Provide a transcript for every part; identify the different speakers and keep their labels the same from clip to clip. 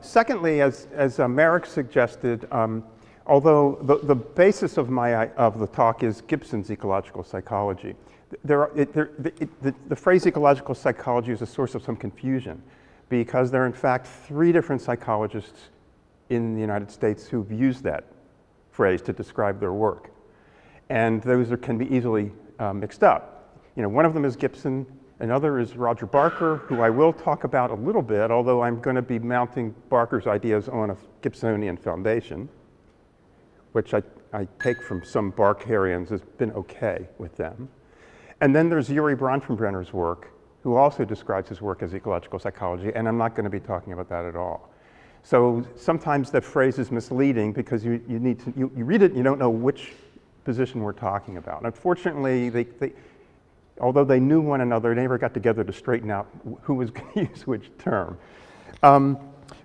Speaker 1: Secondly, as Merrick suggested, although the basis of the talk is Gibson's ecological psychology, the phrase ecological psychology is a source of some confusion because there are in fact 3 different psychologists in the United States who've used that phrase to describe their work. And those can be easily mixed up. You know, one of them is Gibson, another is Roger Barker, who I will talk about a little bit, although I'm going to be mounting Barker's ideas on a Gibsonian foundation, which I take from some Barkerians has been okay with them. And then there's Yuri Bronfenbrenner's work, who also describes his work as ecological psychology, and I'm not going to be talking about that at all. So sometimes that phrase is misleading because you read it and you don't know which position we're talking about. Unfortunately, although they knew one another, they never got together to straighten out who was going to use which term.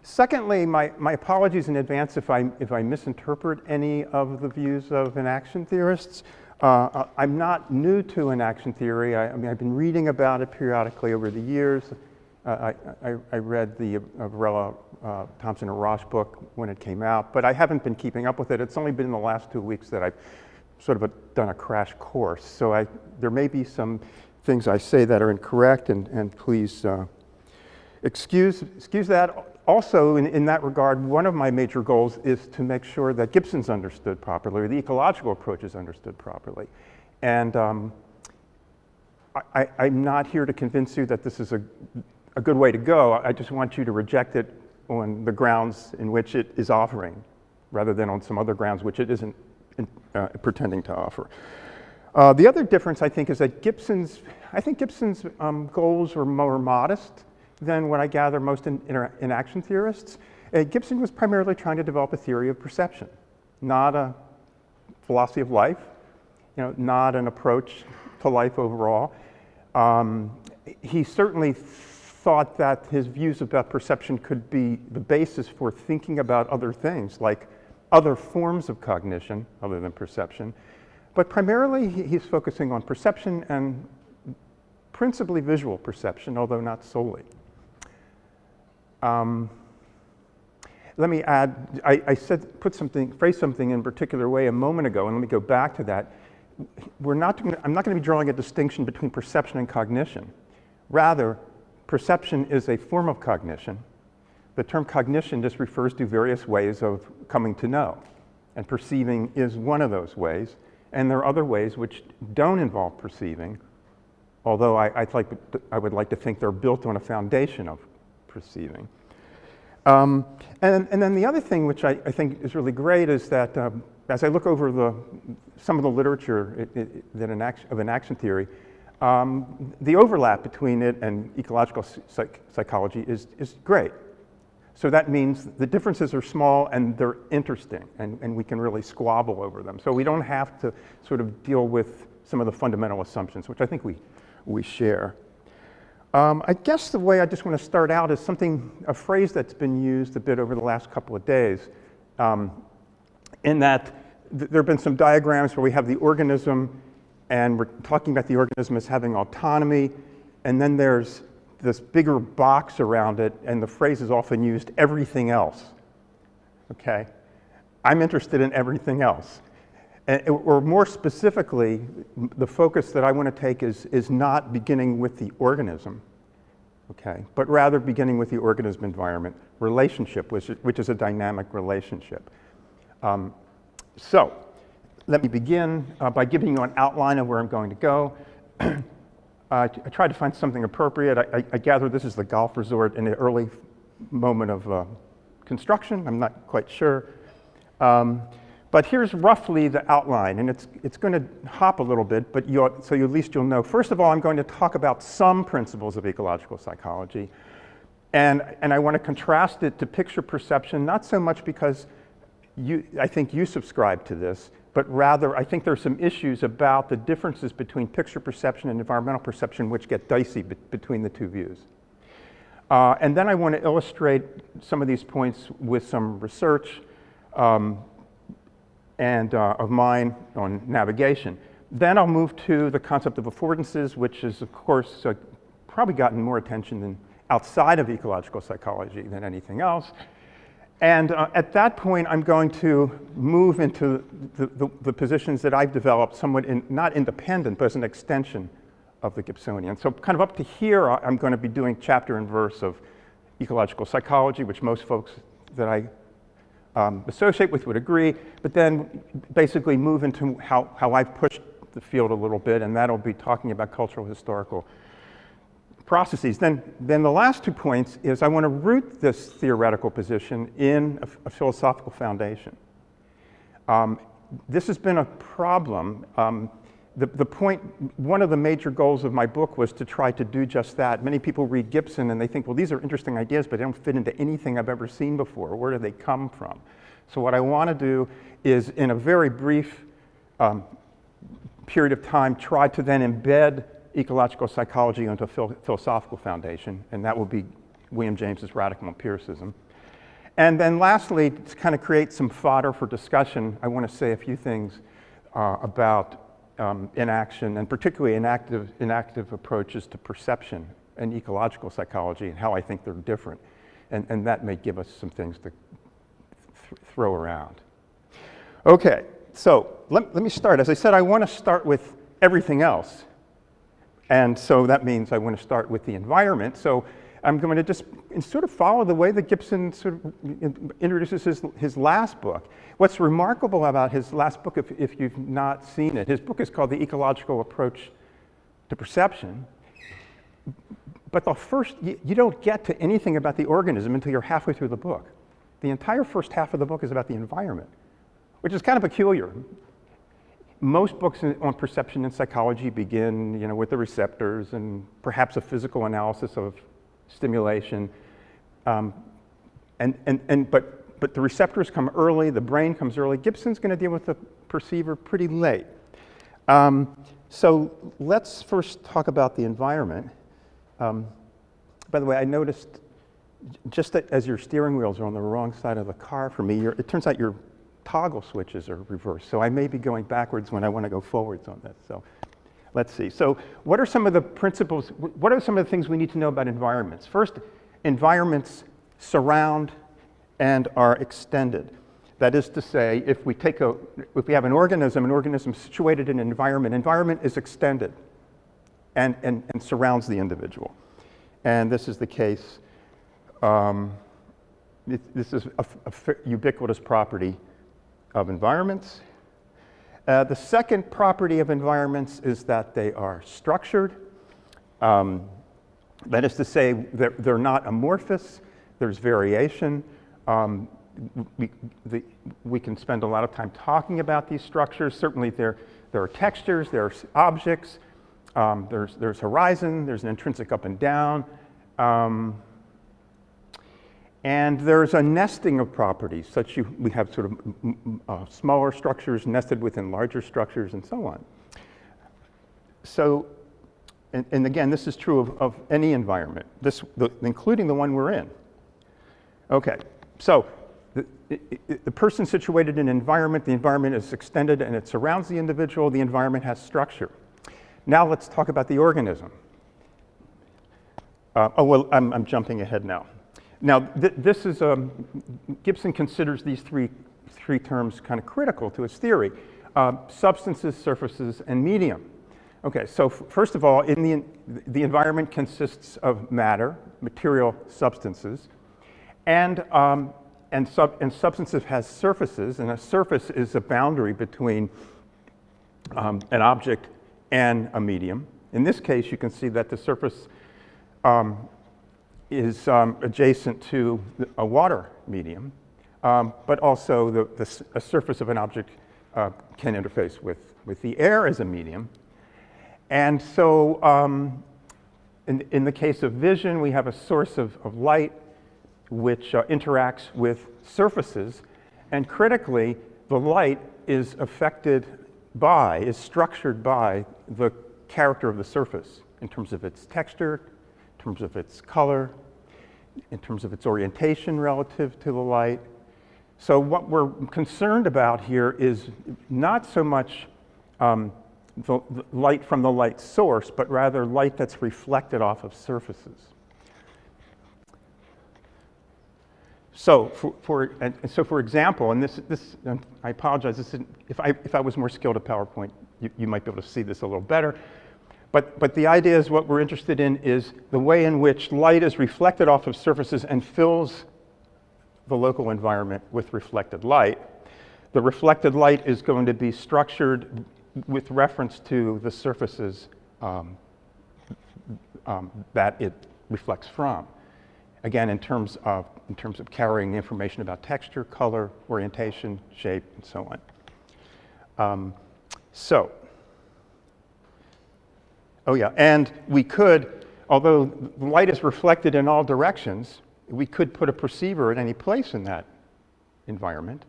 Speaker 1: Secondly, my apologies in advance if I misinterpret any of the views of enaction theorists. I'm not new to enaction theory. I mean, I've been reading about it periodically over the years. I read the Varela, Thompson and Ross book when it came out, but I haven't been keeping up with it. It's only been in the last 2 weeks that I've sort of done a crash course. So there may be some things I say that are incorrect, and please excuse that. Also, in that regard, one of my major goals is to make sure that Gibson's understood properly, or the ecological approach is understood properly. And I'm not here to convince you that this is a good way to go. I just want you to reject it on the grounds in which it is offering, rather than on some other grounds which it isn't pretending to offer. The other difference, I think, is that Gibson's goals were more modest than what I gather most enaction theorists. Gibson was primarily trying to develop a theory of perception, not a philosophy of life, not an approach to life overall. He certainly thought that his views about perception could be the basis for thinking about other things, like other forms of cognition other than perception. But primarily, he's focusing on perception and principally visual perception, although not solely. Let me add, I phrased something in a particular way a moment ago, and let me go back to that. I'm not going to be drawing a distinction between perception and cognition. Rather, perception is a form of cognition. The term cognition just refers to various ways of coming to know, and perceiving is one of those ways. And there are other ways which don't involve perceiving, although I would like to think they're built on a foundation of perceiving. And then the other thing which I think is really great is that as I look over some of the literature of enaction theory, the overlap between it and ecological psychology is great. So that means the differences are small and they're interesting, and we can really squabble over them. So we don't have to sort of deal with some of the fundamental assumptions, which I think we share. I guess the way I just want to start out is a phrase that's been used a bit over the last couple of days, in that there have been some diagrams where we have the organism, and we're talking about the organism as having autonomy, and then there's this bigger box around it, and the phrase is often used, everything else, okay? I'm interested in everything else. Or more specifically, the focus that I want to take is not beginning with the organism, okay, but rather beginning with the organism environment relationship, which is a dynamic relationship. So let me begin by giving you an outline of where I'm going to go. I tried to find something appropriate. I gather this is the golf resort in the early moment of construction. I'm not quite sure. But here's roughly the outline, and it's going to hop a little bit, but at least you'll know. First of all, I'm going to talk about some principles of ecological psychology, and I want to contrast it to picture perception, not so much because I think you subscribe to this, but rather I think there are some issues about the differences between picture perception and environmental perception which get dicey between the two views. And then I want to illustrate some of these points with some research of mine on navigation. Then I'll move to the concept of affordances, which is, of course, probably gotten more attention than outside of ecological psychology than anything else. And at that point, I'm going to move into the positions that I've developed somewhat not independent, but as an extension of the Gibsonian. So kind of up to here, I'm going to be doing chapter and verse of ecological psychology, which most folks that I associate with would agree, but then basically move into how I've pushed the field a little bit, and that'll be talking about cultural historical processes. Then the last 2 points is I want to root this theoretical position in a philosophical foundation. This has been a problem. One of the major goals of my book was to try to do just that. Many people read Gibson and they think, well, these are interesting ideas, but they don't fit into anything I've ever seen before. Where do they come from? So what I want to do is, in a very brief period of time, try to then embed ecological psychology into a philosophical foundation, and that will be William James's radical empiricism. And then lastly, to kind of create some fodder for discussion, I want to say a few things about inaction, and particularly inactive approaches to perception and ecological psychology, and how I think they're different. And that may give us some things to throw around. Okay, so let me start. As I said, I want to start with everything else. And so that means I want to start with the environment. So I'm going to just sort of follow the way that Gibson sort of introduces his last book. What's remarkable about his last book, if you've not seen it, his book is called The Ecological Approach to Perception. But you don't get to anything about the organism until you're halfway through the book. The entire first half of the book is about the environment, which is kind of peculiar. Most books on perception and psychology begin, with the receptors and perhaps a physical analysis of stimulation, but the receptors come early, the brain comes early. Gibson's going to deal with the perceiver pretty late. So let's first talk about the environment. By the way, I noticed just that as your steering wheels are on the wrong side of the car for me, it turns out your toggle switches are reversed. So I may be going backwards when I want to go forwards on this. So let's see. So what are some of the principles, what are some of the things we need to know about environments? First, environments surround and are extended. That is to say, if we have an organism situated in an environment is extended and surrounds the individual. And this is the case, this is a ubiquitous property of environments. The second property of environments is that they are structured. That is to say, they're not amorphous. There's variation. We can spend a lot of time talking about these structures. Certainly there are textures, there's objects, there's horizon, there's an intrinsic up and down. And there's a nesting of properties, we have sort of smaller structures nested within larger structures and so on. So, and again, this is true of any environment, including the one we're in. Okay, so the person situated in an environment, the environment is extended and it surrounds the individual, the environment has structure. Now let's talk about the organism. I'm jumping ahead now. Now, this is, Gibson considers these three terms kind of critical to his theory, substances, surfaces, and medium. Okay, so first of all, the environment consists of matter, material substances, and substances has surfaces, and a surface is a boundary between an object and a medium. In this case, you can see that the surface is adjacent to a water medium, but also a surface of an object can interface with the air as a medium. And so in the case of vision, we have a source of light which interacts with surfaces, and critically, the light is structured by the character of the surface in terms of its texture, in terms of its color, in terms of its orientation relative to the light. So what we're concerned about here is not so much the light from the light source, but rather light that's reflected off of surfaces. So for example, and I apologize, if I was more skilled at PowerPoint, you might be able to see this a little better. But the idea is what we're interested in is the way in which light is reflected off of surfaces and fills the local environment with reflected light. The reflected light is going to be structured with reference to the surfaces that it reflects from. Again, in terms of carrying information about texture, color, orientation, shape, and so on. Oh yeah, and we could, although light is reflected in all directions, we could put a perceiver at any place in that environment.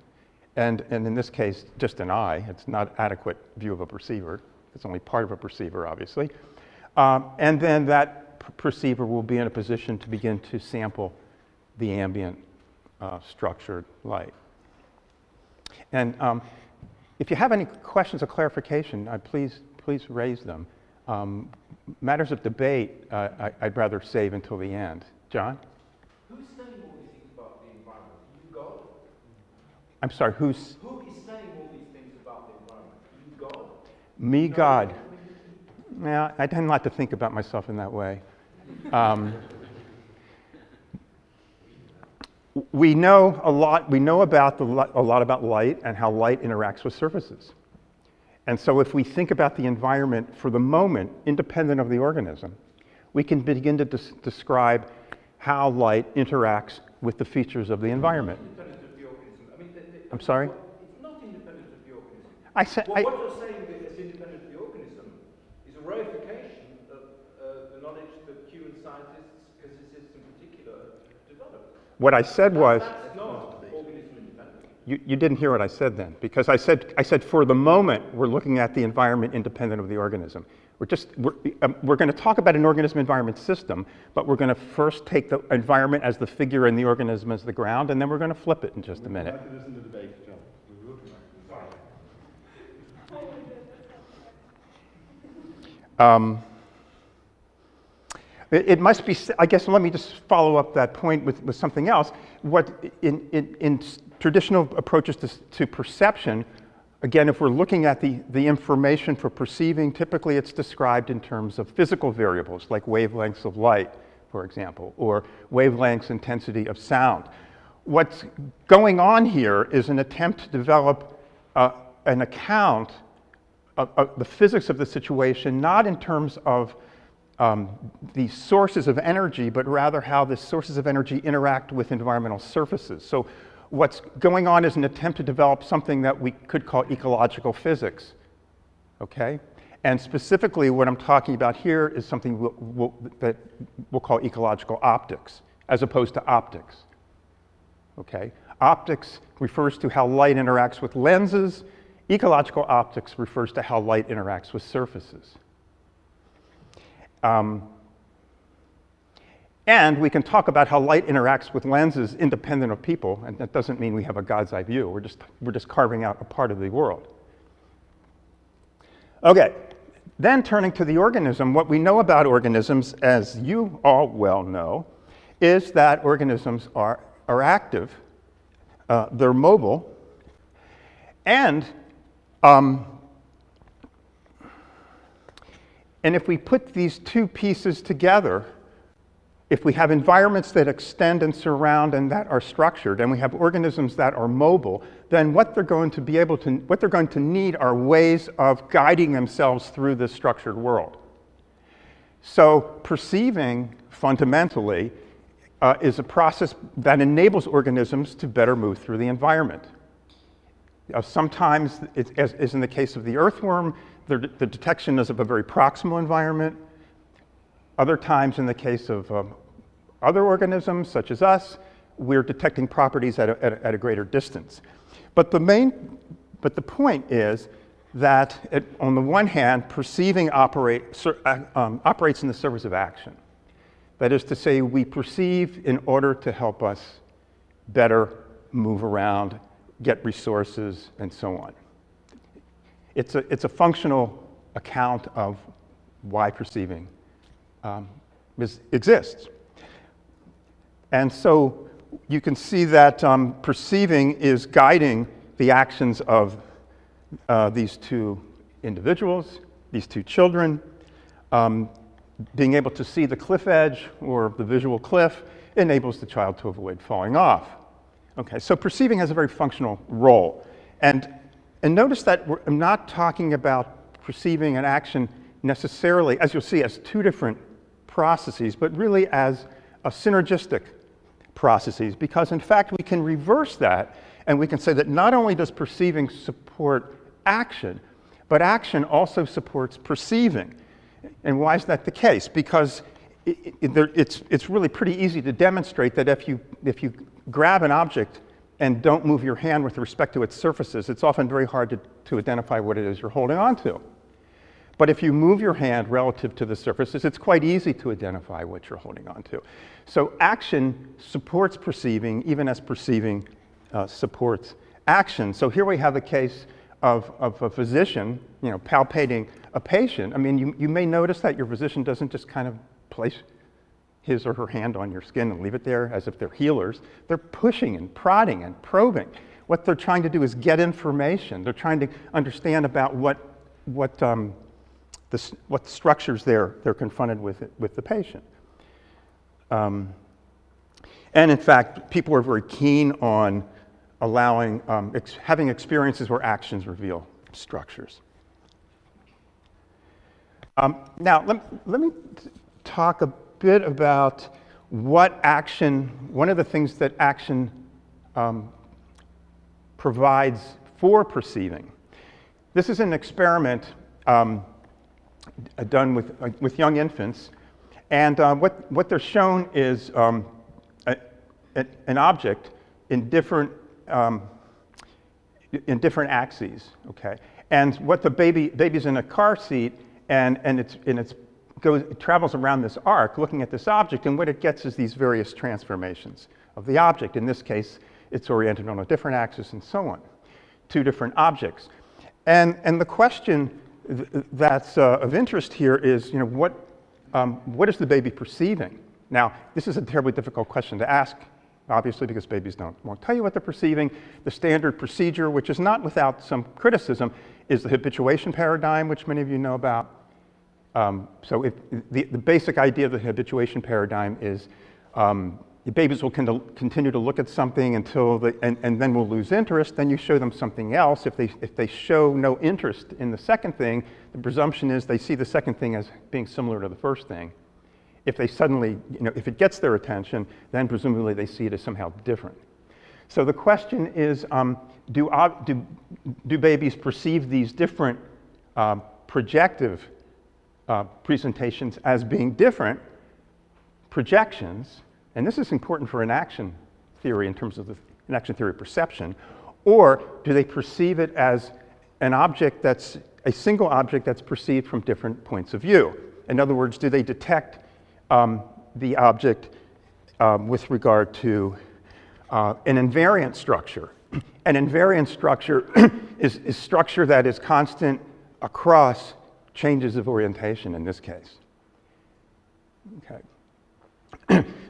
Speaker 1: And in this case, just an eye. It's not adequate view of a perceiver. It's only part of a perceiver, obviously. And then that perceiver will be in a position to begin to sample the ambient structured light. And if you have any questions or clarification, please raise them. Matters of debate, I'd rather save until the end. John?
Speaker 2: Who's saying all these things about the environment? You God?
Speaker 1: I'm sorry, who is
Speaker 2: saying all these things about the environment? You God?
Speaker 1: Me, God. Yeah, I tend not to think about myself in that way. We know a lot. We know about a lot about light and how light interacts with surfaces. And so if we think about the environment for the moment, independent of the organism, we can begin to describe how light interacts with the features of the environment.
Speaker 2: Independent of the organism. I mean,
Speaker 1: I'm sorry?
Speaker 2: It's not independent of the organism.
Speaker 1: What
Speaker 2: you're saying that it's independent of the organism is a reification of the knowledge that human scientists, physicists in particular, developed.
Speaker 1: What I said was...
Speaker 2: That's not organism independent.
Speaker 1: You didn't hear what I said then, because I said for the moment we're looking at the environment independent of the organism. We're going to talk about an organism-environment system, but we're going to first take the environment as the figure and the organism as the ground, and then we're going to flip it in just a minute. It must be, I guess, let me just follow up that point with something else. What in traditional approaches to perception, again, if we're looking at the information for perceiving, typically it's described in terms of physical variables, like wavelengths of light, for example, or wavelengths intensity of sound. What's going on here is an attempt to develop an account of the physics of the situation, not in terms of the sources of energy, but rather how the sources of energy interact with environmental surfaces. So what's going on is an attempt to develop something that we could call ecological physics, okay? And specifically what I'm talking about here is something that we'll call ecological optics, as opposed to optics, okay? Optics refers to how light interacts with lenses. Ecological optics refers to how light interacts with surfaces. And we can talk about how light interacts with lenses independent of people, and that doesn't mean we have a God's eye view. We're just carving out a part of the world. Okay, then turning to the organism, what we know about organisms, as you all well know, is that organisms are active, they're mobile, and if we put these two pieces together, if we have environments that extend and surround and that are structured, and we have organisms that are mobile, then what they're going to need are ways of guiding themselves through this structured world. So perceiving, fundamentally, is a process that enables organisms to better move through the environment. Sometimes, as in the case of the earthworm, the detection is of a very proximal environment. Other times, in the case of other organisms, such as us, we're detecting properties at a greater distance. But the point is that, on the one hand, perceiving operates in the service of action. That is to say, we perceive in order to help us better move around, get resources, and so on. It's a functional account of why perceiving exists. And so you can see that perceiving is guiding the actions of these two individuals, these two children. Being able to see the cliff edge or the visual cliff enables the child to avoid falling off. Okay, so perceiving has a very functional role. And notice that I'm not talking about perceiving an action necessarily, as you'll see, as two different processes, but really as a synergistic processes, because in fact we can reverse that and we can say that not only does perceiving support action, but action also supports perceiving. And why is that the case? Because it's really pretty easy to demonstrate that if you grab an object and don't move your hand with respect to its surfaces, it's often very hard to identify what it is you're holding on to. But if you move your hand relative to the surfaces, it's quite easy to identify what you're holding on to. So action supports perceiving, even as perceiving supports action. So here we have a case of a physician, palpating a patient. I mean, you may notice that your physician doesn't just kind of place his or her hand on your skin and leave it there as if they're healers. They're pushing and prodding and probing. What they're trying to do is get information. They're trying to understand about what structures they're confronted with the patient. And in fact, people are very keen on allowing, having experiences where actions reveal structures. Now, let me talk a bit about what action, one of the things that action provides for perceiving. This is an experiment done with young infants, and what they're shown is an object in different axes. Okay, and what the baby's in a car seat, and it travels around this arc, looking at this object, and what it gets is these various transformations of the object. In this case, it's oriented on a different axis, and so on. Two different objects, and the question that's of interest here is, what is the baby perceiving? Now, this is a terribly difficult question to ask, obviously, because babies won't tell you what they're perceiving. The standard procedure, which is not without some criticism, is the habituation paradigm, which many of you know about. So the basic idea of the habituation paradigm is the babies will continue to look at something until and then will lose interest. Then you show them something else. If they show no interest in the second thing, the presumption is they see the second thing as being similar to the first thing. If they suddenly, if it gets their attention, then presumably they see it as somehow different. So the question is, do babies perceive these different projective presentations as being different projections? And this is important for enaction theory in terms of the enaction theory perception. Or do they perceive it as an object that's a single object that's perceived from different points of view? In other words, do they detect the object with regard to an invariant structure? An invariant structure is structure that is constant across changes of orientation in this case. Okay.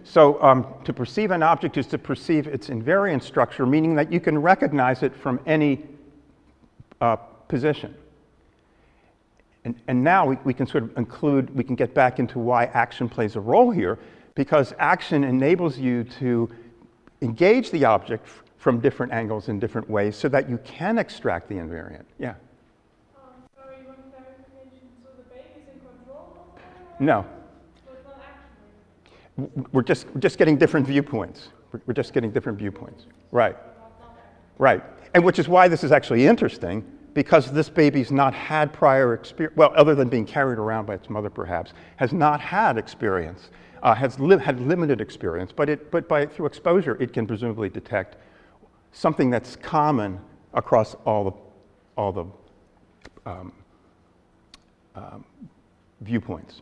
Speaker 1: So to perceive an object is to perceive its invariant structure, meaning that you can recognize it from any position. And now we can sort of we can get back into why action plays a role here, because action enables you to engage the object from different angles in different ways so that you can extract the invariant. Yeah?
Speaker 3: Sorry, one clarification. So the baby's in control of that?
Speaker 1: No.
Speaker 3: So it's not action?
Speaker 1: We're just getting different viewpoints. We're just getting different viewpoints. Right. Right. And which is why this is actually interesting, because this baby's not had prior experience, well, other than being carried around by its mother perhaps, has not had experience, had limited experience, but through exposure it can presumably detect something that's common across all the viewpoints.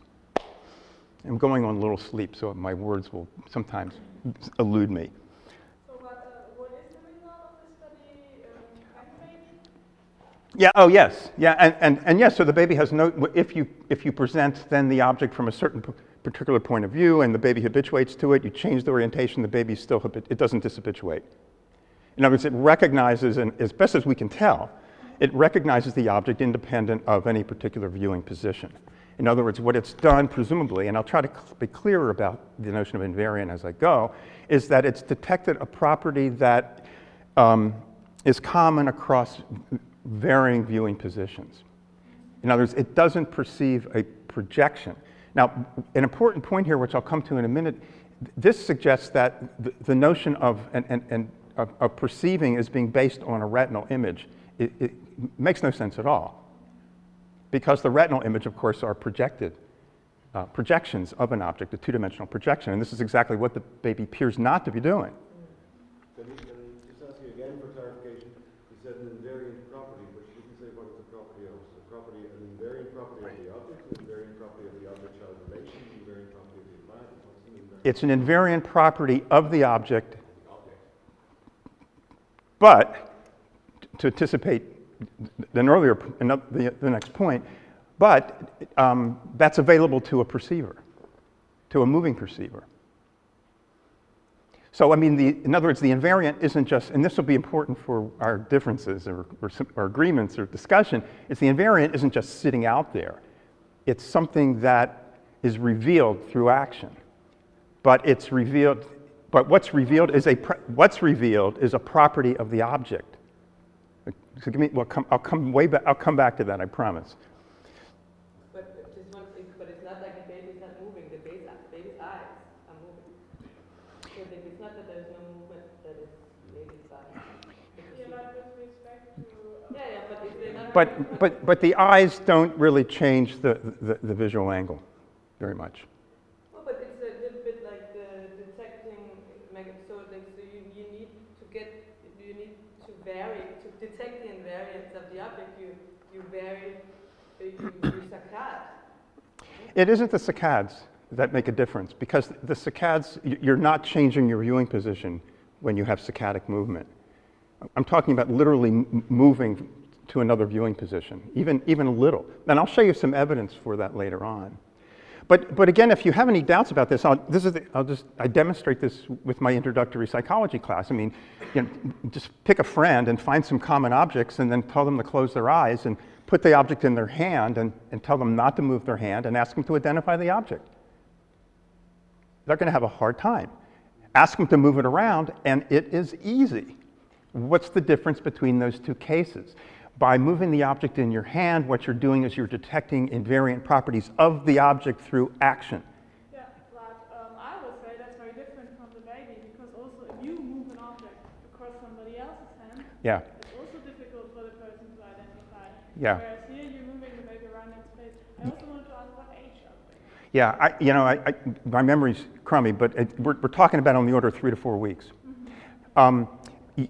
Speaker 1: I'm going on a little sleep, so my words will sometimes elude me.
Speaker 3: So what is the result of this study? Activating?
Speaker 1: Yeah. Oh, yes. Yeah. And yes. So the baby has no. If you present then the object from a certain particular point of view and the baby habituates to it, you change the orientation, the baby still, it doesn't dishabituate. In other words, it recognizes, and as best as we can tell, it recognizes the object independent of any particular viewing position. In other words, what it's done, presumably, and I'll try to be clearer about the notion of invariant as I go, is that it's detected a property that is common across varying viewing positions. In other words, it doesn't perceive a projection. Now, an important point here, which I'll come to in a minute, this suggests that the notion of perceiving as being based on a retinal image, it makes no sense at all. Because the retinal image, of course, are projections of an object, a two-dimensional projection. And this is exactly what the baby appears not to be doing.
Speaker 4: Can I just ask you again for clarification? You said an invariant property, but you didn't say what it's a property of. It's a property, an invariant property of the object, an invariant property of the object-child relation, an invariant property of the environment. What's an invariant?
Speaker 1: It's an invariant property of the object, but to anticipate the next point, but that's available to a perceiver, to a moving perceiver. So, I mean, in other words, the invariant isn't just, and this will be important for our differences or agreements or discussion, is the invariant isn't just sitting out there. It's something that is revealed through action. But what's revealed is a property of the object. So I'll come back to that, I promise.
Speaker 5: But it's not like the baby's not moving. The baby's eyes are moving. So it's not that there's no movement that is baby's body.
Speaker 3: Yeah, but with respect to...
Speaker 5: Yeah, but if they're not...
Speaker 1: But the eyes don't really change the visual angle very much.
Speaker 5: Well, but it's a little bit like the detecting, so you need to vary, to detect the invariance of the object, you vary, you saccade.
Speaker 1: It isn't the saccades that make a difference, because the saccades, you're not changing your viewing position when you have saccadic movement. I'm talking about literally moving to another viewing position, even a little. And I'll show you some evidence for that later on. But again, if you have any doubts about this, I demonstrate this with my introductory psychology class. I mean, just pick a friend and find some common objects and then tell them to close their eyes and put the object in their hand and tell them not to move their hand and ask them to identify the object. They're going to have a hard time. Ask them to move it around, and it is easy. What's the difference between those two cases? By moving the object in your hand, what you're doing is you're detecting invariant properties of the object through action.
Speaker 3: Yeah, but I would say that's very different from the baby, because also if you move an object across somebody else's hand,
Speaker 1: Yeah.
Speaker 3: it's also difficult for the person to identify.
Speaker 1: Yeah.
Speaker 3: Whereas here you're moving the baby around in space. I also wanted to ask what age are they?
Speaker 1: Yeah, my memory's crummy, but we're talking about on the order of 3 to 4 weeks.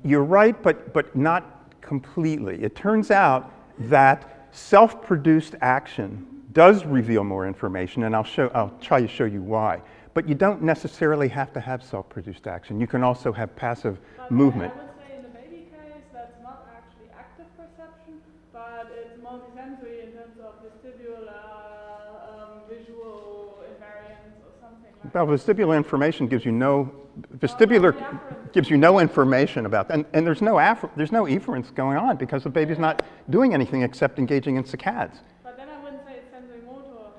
Speaker 1: You're right, but not completely. It turns out that self-produced action does reveal more information, and I'll try to show you why. But you don't necessarily have to have self-produced action. You can also have passive movement.
Speaker 3: I would say in the baby case, that's not actually active perception, but it's multisensory in terms of vestibular, visual invariance, or something like
Speaker 1: Well, vestibular information gives you no information about that, and there's no efference going on because the baby's not doing anything except engaging in saccades.
Speaker 3: But then I wouldn't say it's sensory motor.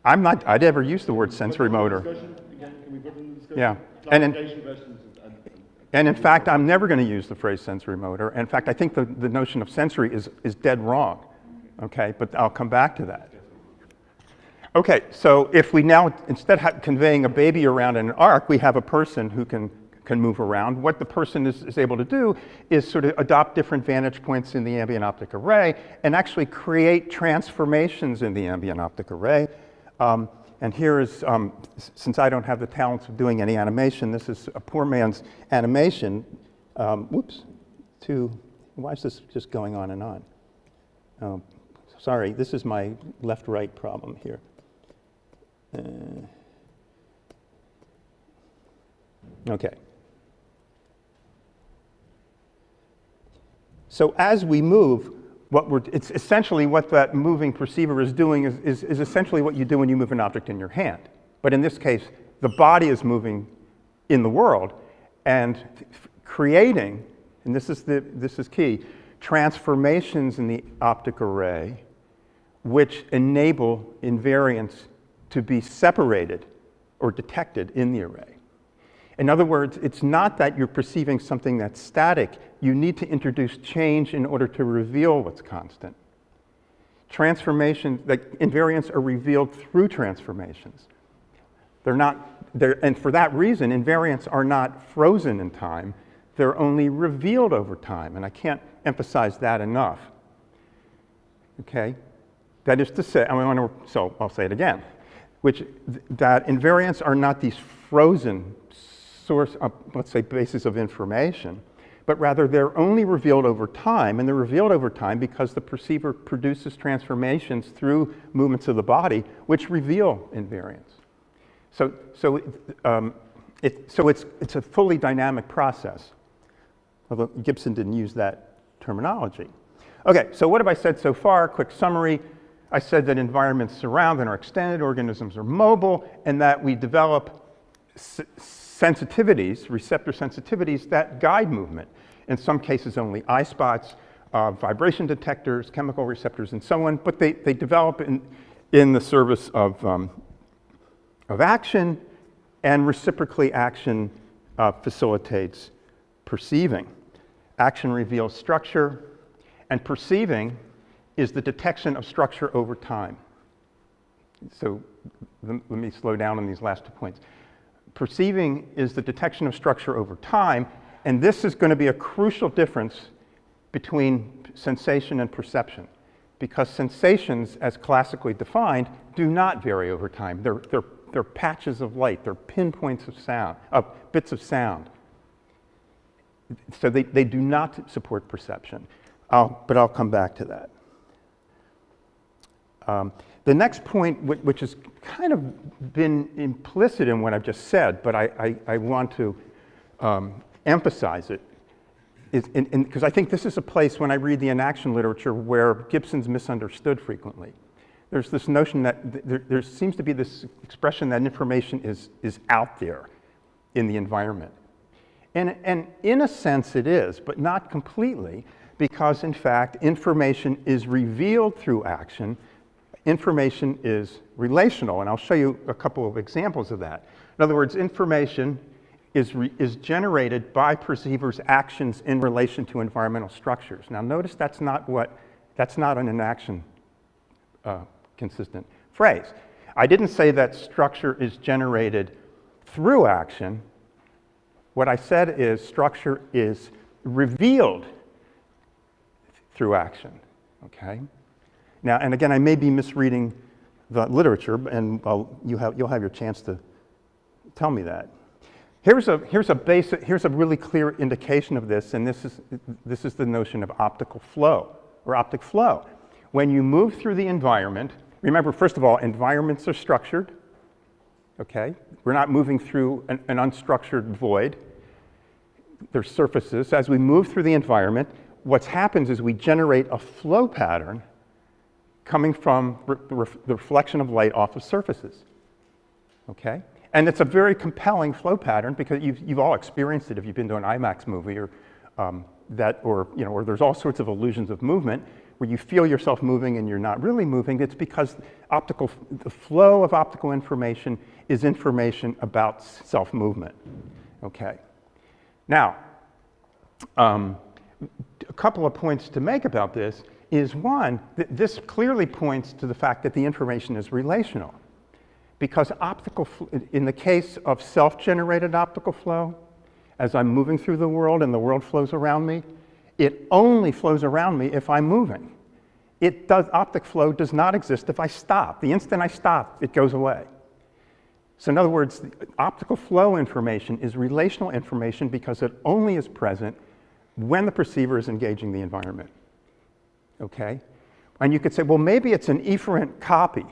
Speaker 1: I'd never use the word sensory motor. Yeah, and in fact, I'm never going to use the phrase sensory motor. In fact, I think the notion of sensory is dead wrong. Okay, but I'll come back to that. Okay, so if we now, instead of conveying a baby around in an arc, we have a person who can move around. What the person is able to do is sort of adopt different vantage points in the ambient optic array and actually create transformations in the ambient optic array. And here is, since I don't have the talents of doing any animation, this is a poor man's animation. Why is this just going on and on? Sorry, this is my left-right problem here. Okay. So as we move, it's essentially what that moving perceiver is doing is essentially what you do when you move an object in your hand. But in this case, the body is moving in the world and creating, and this is key, transformations in the optic array which enable invariants to be separated or detected in the array. In other words, it's not that you're perceiving something that's static. You need to introduce change in order to reveal what's constant. Transformations, like invariants, are revealed through transformations. And for that reason, invariants are not frozen in time. They're only revealed over time, and I can't emphasize that enough. Okay? That is to say, so I'll say it again, that invariants are not these frozen source, let's say, bases of information, but rather they're only revealed over time, and they're revealed over time because the perceiver produces transformations through movements of the body which reveal invariants. So it's a fully dynamic process, although Gibson didn't use that terminology. Okay, so what have I said so far? Quick summary. I said that environments surround and are extended, organisms are mobile, and that we develop sensitivities, receptor sensitivities, that guide movement. In some cases only eye spots, vibration detectors, chemical receptors, and so on, but they develop in the service of action, and reciprocally action facilitates perceiving. Action reveals structure, and perceiving is the detection of structure over time. So let me slow down on these last 2 points. Perceiving is the detection of structure over time, and this is going to be a crucial difference between sensation and perception, because sensations, as classically defined, do not vary over time. They're patches of light, they're pinpoints of sound, bits of sound. So they do not support perception, but I'll come back to that. The next point, which has kind of been implicit in what I've just said, but I want to emphasize it, is because I think this is a place when I read the Enaction literature where Gibson's misunderstood frequently. There's this notion that there seems to be this expression that information is out there in the environment. And in a sense it is, but not completely, because in fact information is revealed through action. Information is relational, and I'll show you a couple of examples of that. In other words, information is generated by perceivers' actions in relation to environmental structures. Now notice that's not an Enaction consistent phrase. I didn't say that structure is generated through action. What I said is structure is revealed through action, okay? Now, and again, I may be misreading the literature, and you'll have your chance to tell me that. Here's a really clear indication of this, and this is the notion of optical flow, or optic flow. When you move through the environment, remember, first of all, environments are structured, okay? We're not moving through an unstructured void. There's surfaces. As we move through the environment, what happens is we generate a flow pattern coming from the reflection of light off of surfaces, okay? And it's a very compelling flow pattern because you've all experienced it if you've been to an IMAX movie or or there's all sorts of illusions of movement where you feel yourself moving and you're not really moving. It's because the flow of optical information is information about self-movement, okay? Now, a couple of points to make about this is one, this clearly points to the fact that the information is relational. Because in the case of self-generated optical flow, as I'm moving through the world and the world flows around me, it only flows around me if I'm moving. Optic flow does not exist if I stop. The instant I stop, it goes away. So in other words, optical flow information is relational information because it only is present when the perceiver is engaging the environment. Okay? And you could say, well, maybe it's an efferent copy.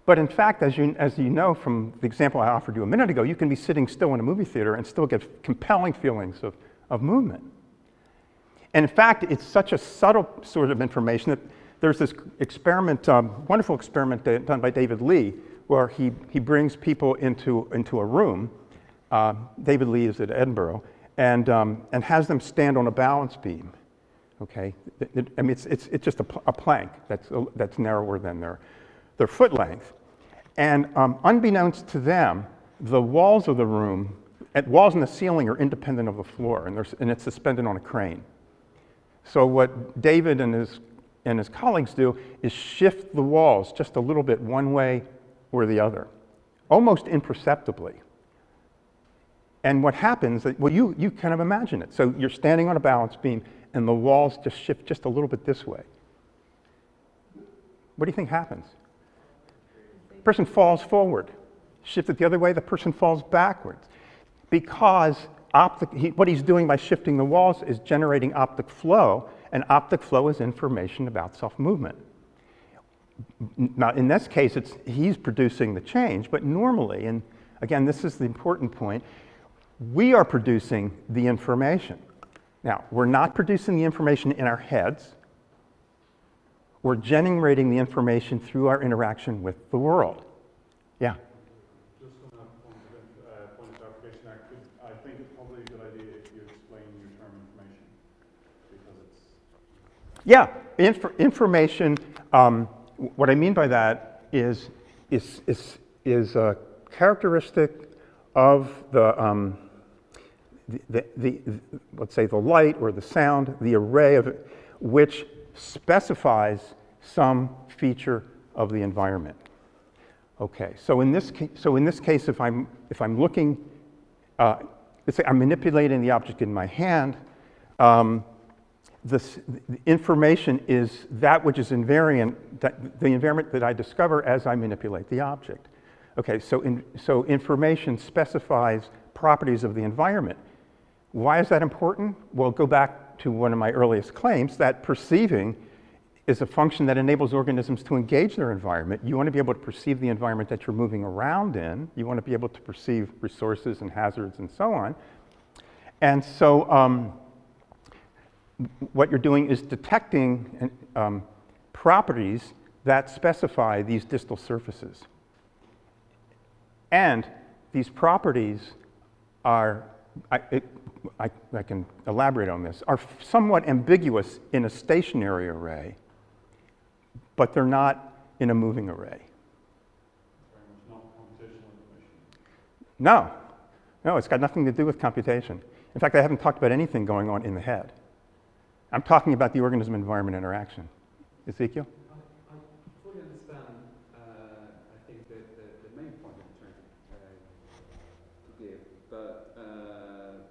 Speaker 1: But in fact, as you know from the example I offered you a minute ago, you can be sitting still in a movie theater and still get compelling feelings of movement. And in fact, it's such a subtle sort of information that there's this experiment, wonderful experiment done by David Lee, where he brings people into a room. David Lee is at Edinburgh, and has them stand on a balance beam. Okay, I mean it's just a plank that's narrower than their foot length, and unbeknownst to them, the walls of the room, walls and the ceiling are independent of the floor, and it's suspended on a crane. So what David and his colleagues do is shift the walls just a little bit one way or the other, almost imperceptibly. And what happens, well, you kind of imagine it. So you're standing on a balance beam, and the walls just shift just a little bit this way. What do you think happens? The person falls forward. Shift it the other way, the person falls backwards. Because what he's doing by shifting the walls is generating optic flow, and optic flow is information about self-movement. Now, in this case, he's producing the change, but normally, and again, this is the important point, we are producing the information. Now, we're not producing the information in our heads. We're generating the information through our interaction with the world. Yeah?
Speaker 6: Just on that point of clarification, I think it's probably a good idea if you explain your term information, because it's...
Speaker 1: Yeah, information, what I mean by that is a characteristic of let's say the light or the sound, the array of it, which specifies some feature of the environment. Okay, so in this case, if I'm looking, let's say I'm manipulating the object in my hand, the information is that which is invariant, the environment that I discover as I manipulate the object. Okay, so information specifies properties of the environment. Why is that important? Well, go back to one of my earliest claims that perceiving is a function that enables organisms to engage their environment. You want to be able to perceive the environment that you're moving around in. You want to be able to perceive resources and hazards and so on. And so what you're doing is detecting properties that specify these distal surfaces. And these properties are, I can elaborate on this, are somewhat ambiguous in a stationary array, but they're not in a moving array.
Speaker 6: Very much not computational information.
Speaker 1: No, it's got nothing to do with computation. In fact, I haven't talked about anything going on in the head. I'm talking about the organism-environment interaction. Ezekiel?
Speaker 7: I fully understand, I think, the main point I'm trying to give, but,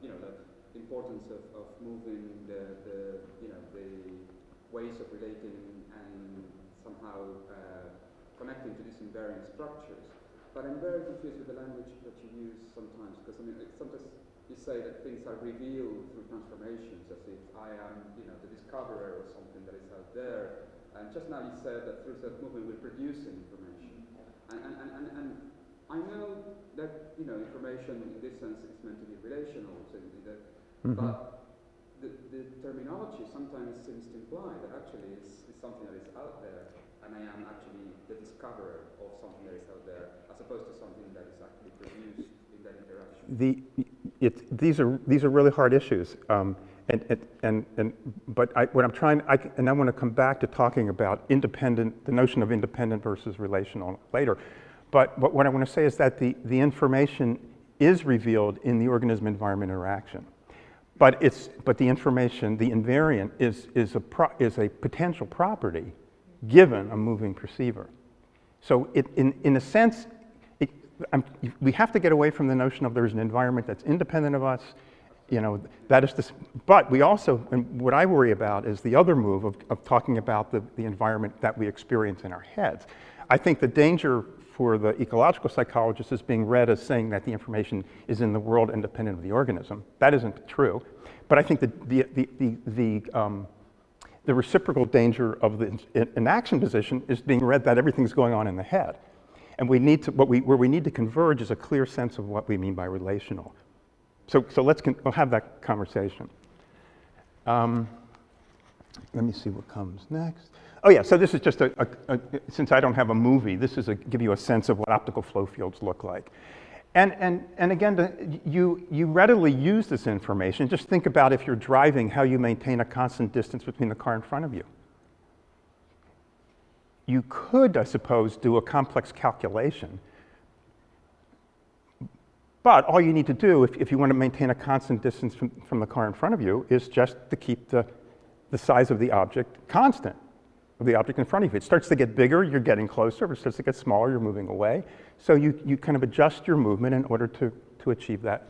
Speaker 7: you know, the importance of moving the ways of relating and somehow connecting to these invariant structures. But I'm very confused with the language that you use sometimes, because I mean, sometimes you say that things are revealed through transformations, as if I am, the discoverer or something that is out there. And just now you said that through self-movement we're producing information. And I know that, information in this sense is meant to be relational, so that, but the terminology sometimes seems to imply that actually it's something that is out there, and I am actually the discoverer of something that is out there, as opposed to something that is actually produced in that interaction.
Speaker 1: These are really hard issues, but what I'm trying, and I want to come back to talking about the notion of independent versus relational later. But what I want to say is that the information is revealed in the organism-environment interaction, but the information, the invariant, is a potential property given a moving perceiver. So in a sense, we have to get away from the notion of there's an environment that's independent of us, that is this, but we also, and what I worry about is the other move of talking about the environment that we experience in our heads. I think the danger for the ecological psychologist is being read as saying that the information is in the world independent of the organism. That isn't true, but I think the reciprocal danger of the enaction position is being read that everything's going on in the head. And we need to, where we need to converge is a clear sense of what we mean by relational. So we'll have that conversation. Let me see what comes next. Oh yeah, so this is just since I don't have a movie, this is give you a sense of what optical flow fields look like. And again, you readily use this information. Just think about if you're driving, how you maintain a constant distance between the car in front of you. You could, I suppose, do a complex calculation. But all you need to do, if you want to maintain a constant distance from the car in front of you, is just to keep the size of the object constant, of the object in front of you. If it starts to get bigger, you're getting closer. If it starts to get smaller, you're moving away. So you kind of adjust your movement in order to achieve that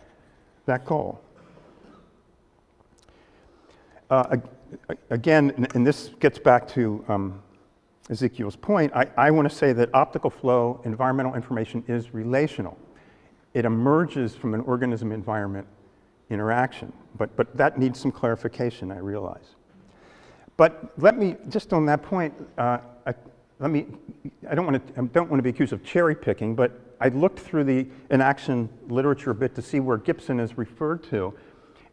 Speaker 1: goal. Again, and this gets back to Ezekiel's point, I want to say that optical flow environmental information is relational. It emerges from an organism-environment interaction, but that needs some clarification, I realize. But let me, just on that point, I don't want to be accused of cherry picking, but I looked through the Enaction literature a bit to see where Gibson is referred to.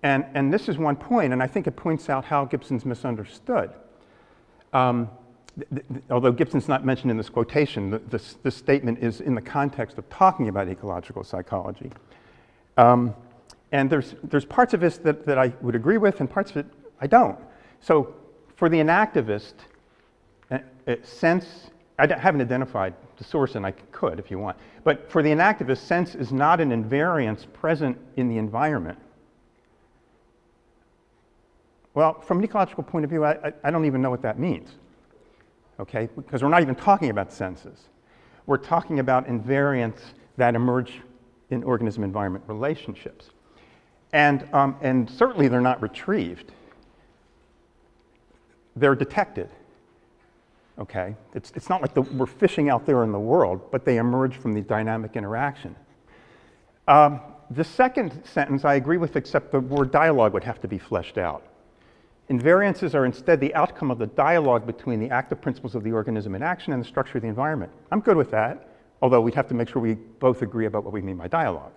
Speaker 1: And this is one point, and I think it points out how Gibson's misunderstood. Although Gibson's not mentioned in this quotation, this statement is in the context of talking about ecological psychology. And there's parts of this that I would agree with, and parts of it I don't. So for the inactivist, sense, I haven't identified the source, and I could if you want. But for the inactivist, sense is not an invariance present in the environment. Well, from an ecological point of view, I don't even know what that means. Okay, because we're not even talking about senses. We're talking about invariants that emerge in organism-environment relationships. And certainly they're not retrieved. They're detected. Okay, it's not like we're fishing out there in the world, but they emerge from the dynamic interaction. The second sentence I agree with, except the word dialogue would have to be fleshed out. Invariances are instead the outcome of the dialogue between the active principles of the organism in action and the structure of the environment. I'm good with that, although we'd have to make sure we both agree about what we mean by dialogue.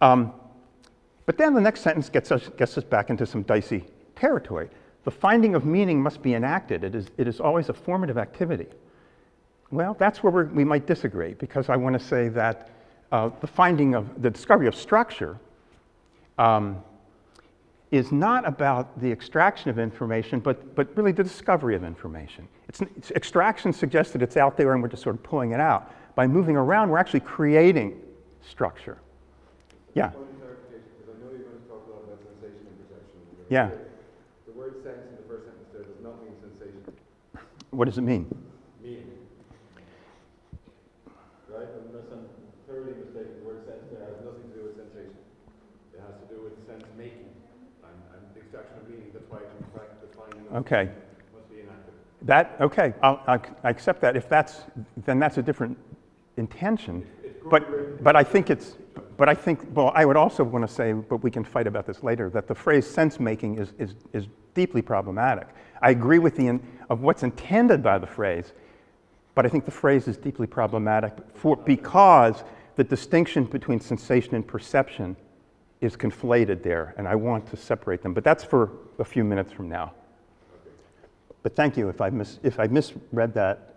Speaker 1: But then the next sentence gets us back into some dicey territory. The finding of meaning must be enacted. It is always a formative activity. Well, that's where we might disagree, because I want to say that the discovery of structure is not about the extraction of information, but really the discovery of information. Extraction suggests that it's out there and we're just sort of pulling it out. By moving around, we're actually creating structure. Yeah?
Speaker 4: One clarification, because I know you're going to talk a lot about sensation and perception.
Speaker 1: Yeah.
Speaker 4: The word sense in the first sentence there does not mean sensation.
Speaker 1: What does it mean?
Speaker 4: Meaning. Right? Unless I'm thoroughly mistaken, the word sense there has nothing to do with sensation. It has to do with sense making. The extraction of meaning, that's why in fact the finding of
Speaker 1: Okay.
Speaker 4: must be enacted.
Speaker 1: Okay, I accept that. If then that's a different intention. But I think well, I would also want to say, but we can fight about this later, that the phrase sense making is deeply problematic. I agree with of what's intended by the phrase, but I think the phrase is deeply problematic because the distinction between sensation and perception is conflated there, and I want to separate them. But that's for a few minutes from now. But thank you. If I misread that,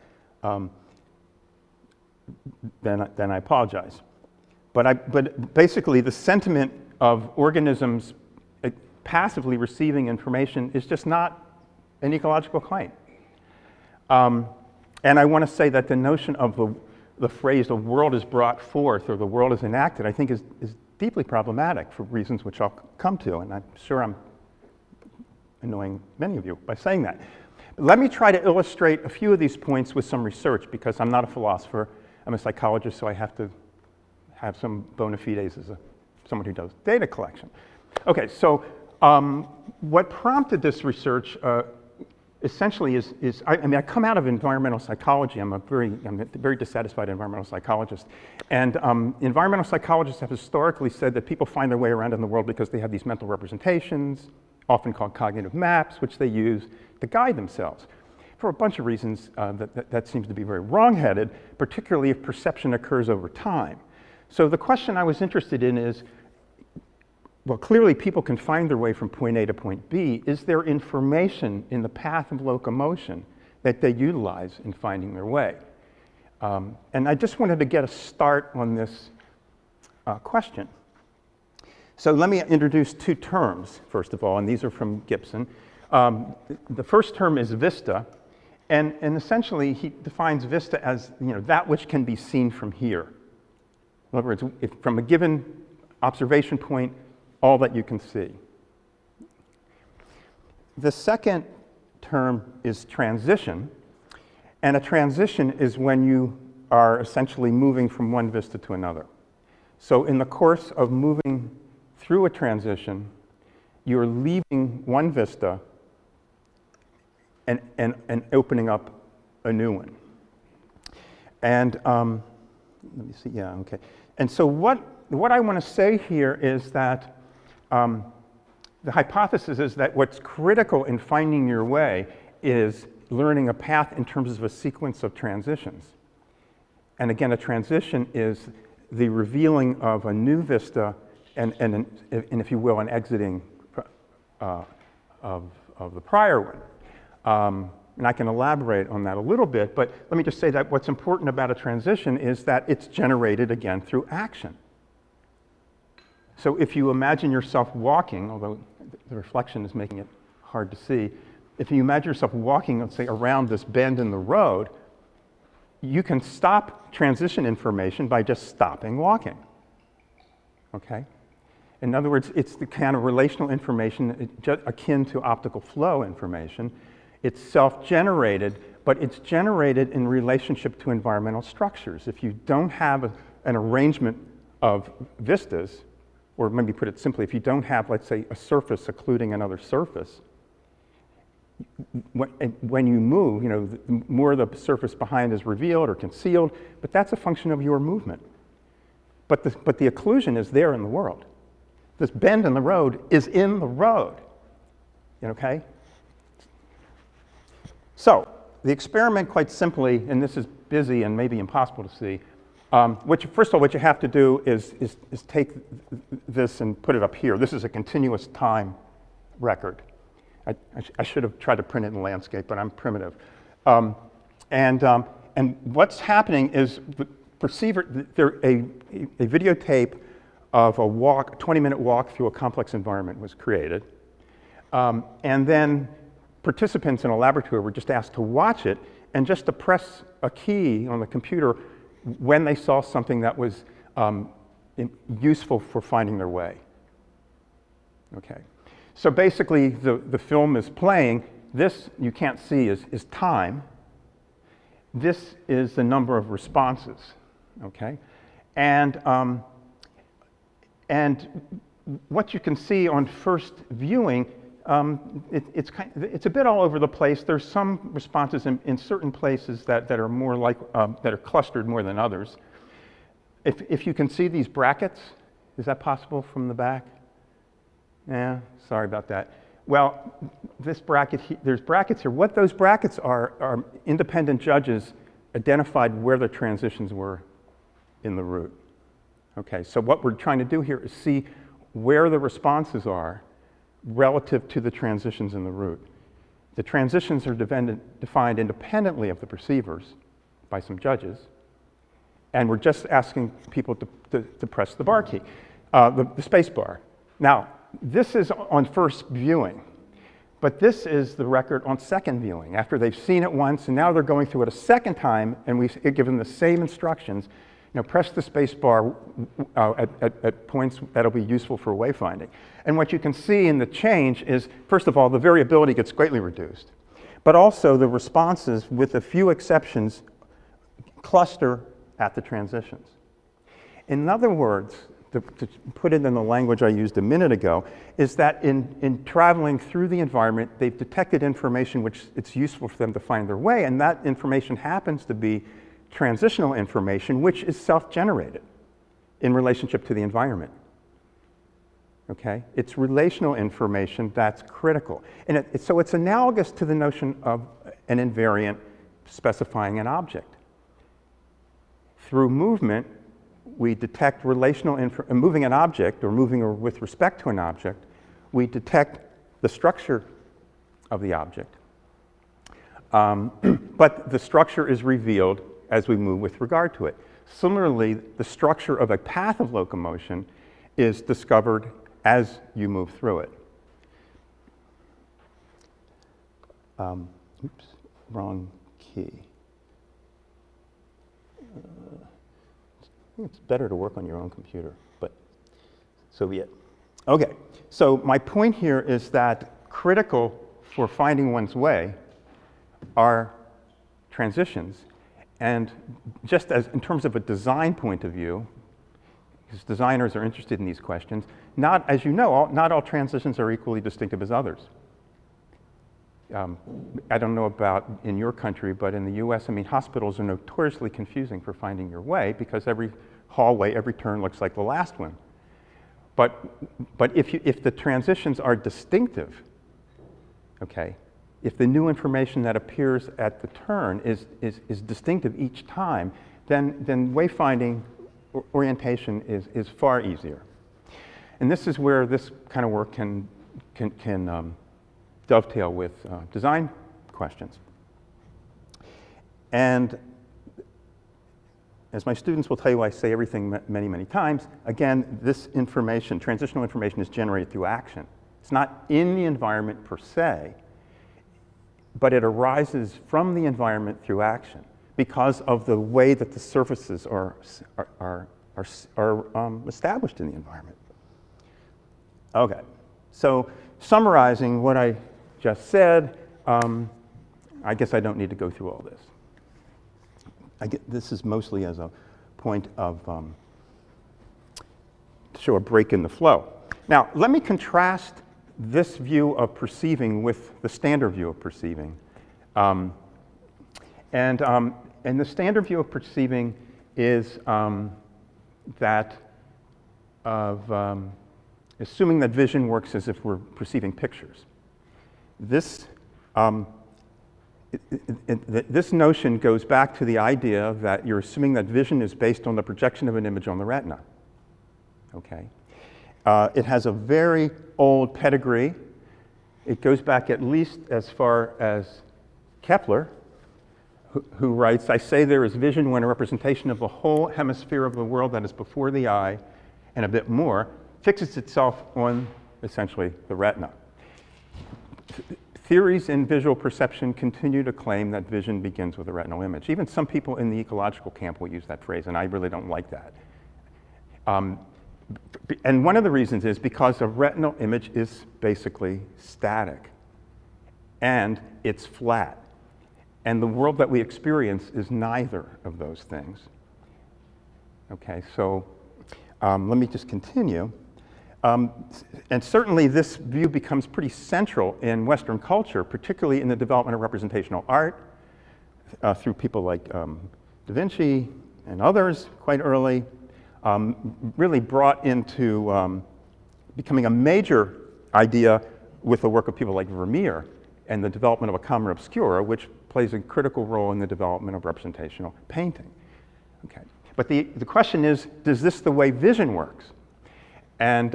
Speaker 1: then I apologize. But basically, the sentiment of organisms passively receiving information is just not an ecological claim. And I want to say that the notion of the phrase "the world is brought forth" or "the world is enacted," I think is deeply problematic for reasons which I'll come to, and I'm sure I'm annoying many of you by saying that. Let me try to illustrate a few of these points with some research, because I'm not a philosopher, I'm a psychologist, so I have to have some bona fides as someone who does data collection. Okay, so what prompted this research essentially I come out of environmental psychology. I'm a very dissatisfied environmental psychologist. And environmental psychologists have historically said that people find their way around in the world because they have these mental representations, often called cognitive maps, which they use to guide themselves. For a bunch of reasons, that seems to be very wrong-headed, particularly if perception occurs over time. So the question I was interested in is, well, clearly people can find their way from point A to point B. Is there information in the path of locomotion that they utilize in finding their way? And I just wanted to get a start on this question. So let me introduce two terms, first of all, and these are from Gibson. The first term is vista, and essentially he defines vista as that which can be seen from here. In other words, if from a given observation point, all that you can see. The second term is transition, and a transition is when you are essentially moving from one vista to another. So in the course of moving through a transition, you're leaving one vista and opening up a new one. And let me see, yeah, okay. And so what I want to say here is that the hypothesis is that what's critical in finding your way is learning a path in terms of a sequence of transitions. And again, a transition is the revealing of a new vista and if you will, an exiting of the prior one. And I can elaborate on that a little bit, but let me just say that what's important about a transition is that it's generated, again, through action. So if you imagine yourself walking, although the reflection is making it hard to see, if you imagine yourself walking, let's say, around this bend in the road, you can stop transition information by just stopping walking, okay? In other words, it's the kind of relational information akin to optical flow information. It's self-generated, but it's generated in relationship to environmental structures. If you don't have an arrangement of vistas, or maybe put it simply, if you don't have, let's say, a surface occluding another surface, when you move, the more the surface behind is revealed or concealed, but that's a function of your movement. But the occlusion is there in the world. This bend in the road is in the road, okay? So the experiment, quite simply, and this is busy and maybe impossible to see, first of all, what you have to do is take this and put it up here. This is a continuous time record. I should have tried to print it in landscape, but I'm primitive. And what's happening is the perceiver, a videotape of a 20-minute walk through a complex environment was created. And then participants in a laboratory were just asked to watch it and just to press a key on the computer when they saw something that was useful for finding their way. Okay. So basically, the film is playing. This, you can't see, is time. This is the number of responses, okay? And what you can see on first viewing, it's a bit all over the place. There's some responses in certain places that are more like, that are clustered more than others. If you can see these brackets, is that possible from the back? Yeah, sorry about that. Well, this bracket, there's brackets here. What those brackets are independent judges identified where the transitions were in the route. Okay, so what we're trying to do here is see where the responses are relative to the transitions in the route. The transitions are defined independently of the perceivers by some judges, and we're just asking people to press the bar key, the space bar. Now, this is on first viewing, but this is the record on second viewing. After they've seen it once, and now they're going through it a second time, and we give them the same instructions. Press the space bar at points that'll be useful for wayfinding. And what you can see in the change is, first of all, the variability gets greatly reduced, but also the responses, with a few exceptions, cluster at the transitions. In other words, to put it in the language I used a minute ago, is that in traveling through the environment, they've detected information which it's useful for them to find their way, and that information happens to be transitional information, which is self-generated in relationship to the environment. Okay? It's relational information that's critical. And so it's analogous to the notion of an invariant specifying an object. Through movement, we detect relational moving an object or moving with respect to an object, we detect the structure of the object. But the structure is revealed as we move with regard to it. Similarly, the structure of a path of locomotion is discovered as you move through it. Oops, wrong key. I think it's better to work on your own computer, but so be it. Okay, so my point here is that critical for finding one's way are transitions. And just as in terms of a design point of view, because designers are interested in these questions, as you know, not all transitions are equally distinctive as others. I don't know about in your country, but in the US, I mean, hospitals are notoriously confusing for finding your way because every hallway, every turn looks like the last one. But if the transitions are distinctive, okay, if the new information that appears at the turn is distinctive each time, then wayfinding orientation is far easier. And this is where this kind of work can dovetail with design questions. And as my students will tell you, I say everything many, many times. Again, this information, transitional information, is generated through action. It's not in the environment per se, but it arises from the environment through action because of the way that the surfaces are established in the environment. Okay, so summarizing what I just said, I guess I don't need to go through all this. This is mostly as a point of, to show a break in the flow. Now, let me contrast this view of perceiving with the standard view of perceiving. And the standard view of perceiving is that of assuming that vision works as if we're perceiving pictures. This notion goes back to the idea that you're assuming that vision is based on the projection of an image on the retina. Okay? It has a very old pedigree. It goes back at least as far as Kepler, who writes, "I say there is vision when a representation of the whole hemisphere of the world that is before the eye, and a bit more, fixes itself on, essentially, the retina." Theories in visual perception continue to claim that vision begins with a retinal image. Even some people in the ecological camp will use that phrase, and I really don't like that. And one of the reasons is because a retinal image is basically static, and it's flat. And the world that we experience is neither of those things. Okay, so let me just continue. And certainly this view becomes pretty central in Western culture, particularly in the development of representational art through people like Da Vinci and others quite early, really brought into becoming a major idea with the work of people like Vermeer and the development of a camera obscura, which plays a critical role in the development of representational painting. Okay. But the question is this the way vision works? And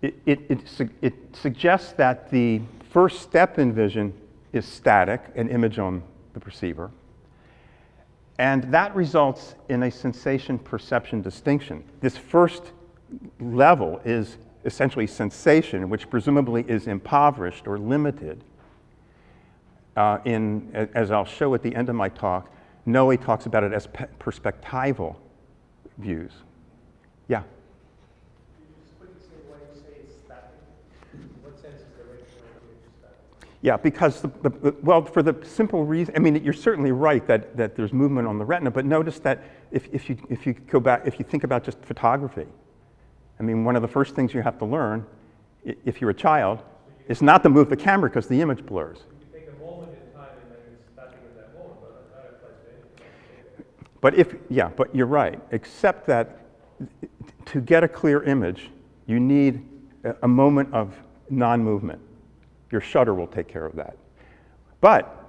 Speaker 1: it suggests that the first step in vision is static, an image on the perceiver. And that results in a sensation-perception distinction. This first level is essentially sensation, which presumably is impoverished or limited. As I'll show at the end of my talk, Noe talks about it as perspectival views. Yeah?
Speaker 8: Can you just quickly say why you say it's static? In what sense is the relational image static?
Speaker 1: Yeah, because, well, for the simple reason, I mean, you're certainly right that there's movement on the retina, but notice that if you go back, if you think about just photography, I mean, one of the first things you have to learn, if you're a child, is not to move the camera because the image blurs.
Speaker 8: You take a moment in time and then it's static in that moment, but that applies to anything.
Speaker 1: But you're right, except that to get a clear image, you need a moment of non-movement. Your shutter will take care of that. But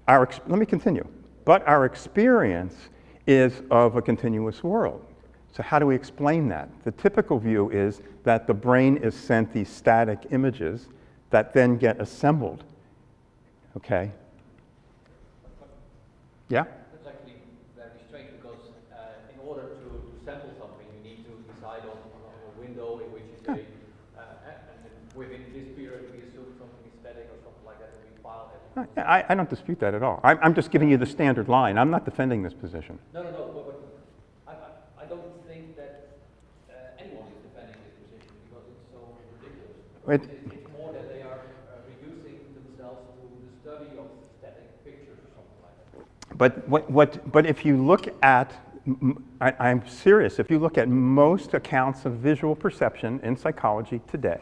Speaker 1: let me continue. But our experience is of a continuous world. So how do we explain that? The typical view is that the brain is sent these static images that then get assembled. Okay? Yeah?
Speaker 9: That's actually very strange because in order to sample something, you need to decide on a window in which you say, and within this period we assume something is static or something like that, and we file it.
Speaker 1: I don't dispute that at all. I'm just giving you the standard line. I'm not defending this position.
Speaker 9: No, but I don't think that anyone is defending this position because it's so ridiculous. It's more that they are reducing themselves to the study of static pictures or something like that.
Speaker 1: But if you look at, I'm serious, if you look at most accounts of visual perception in psychology today,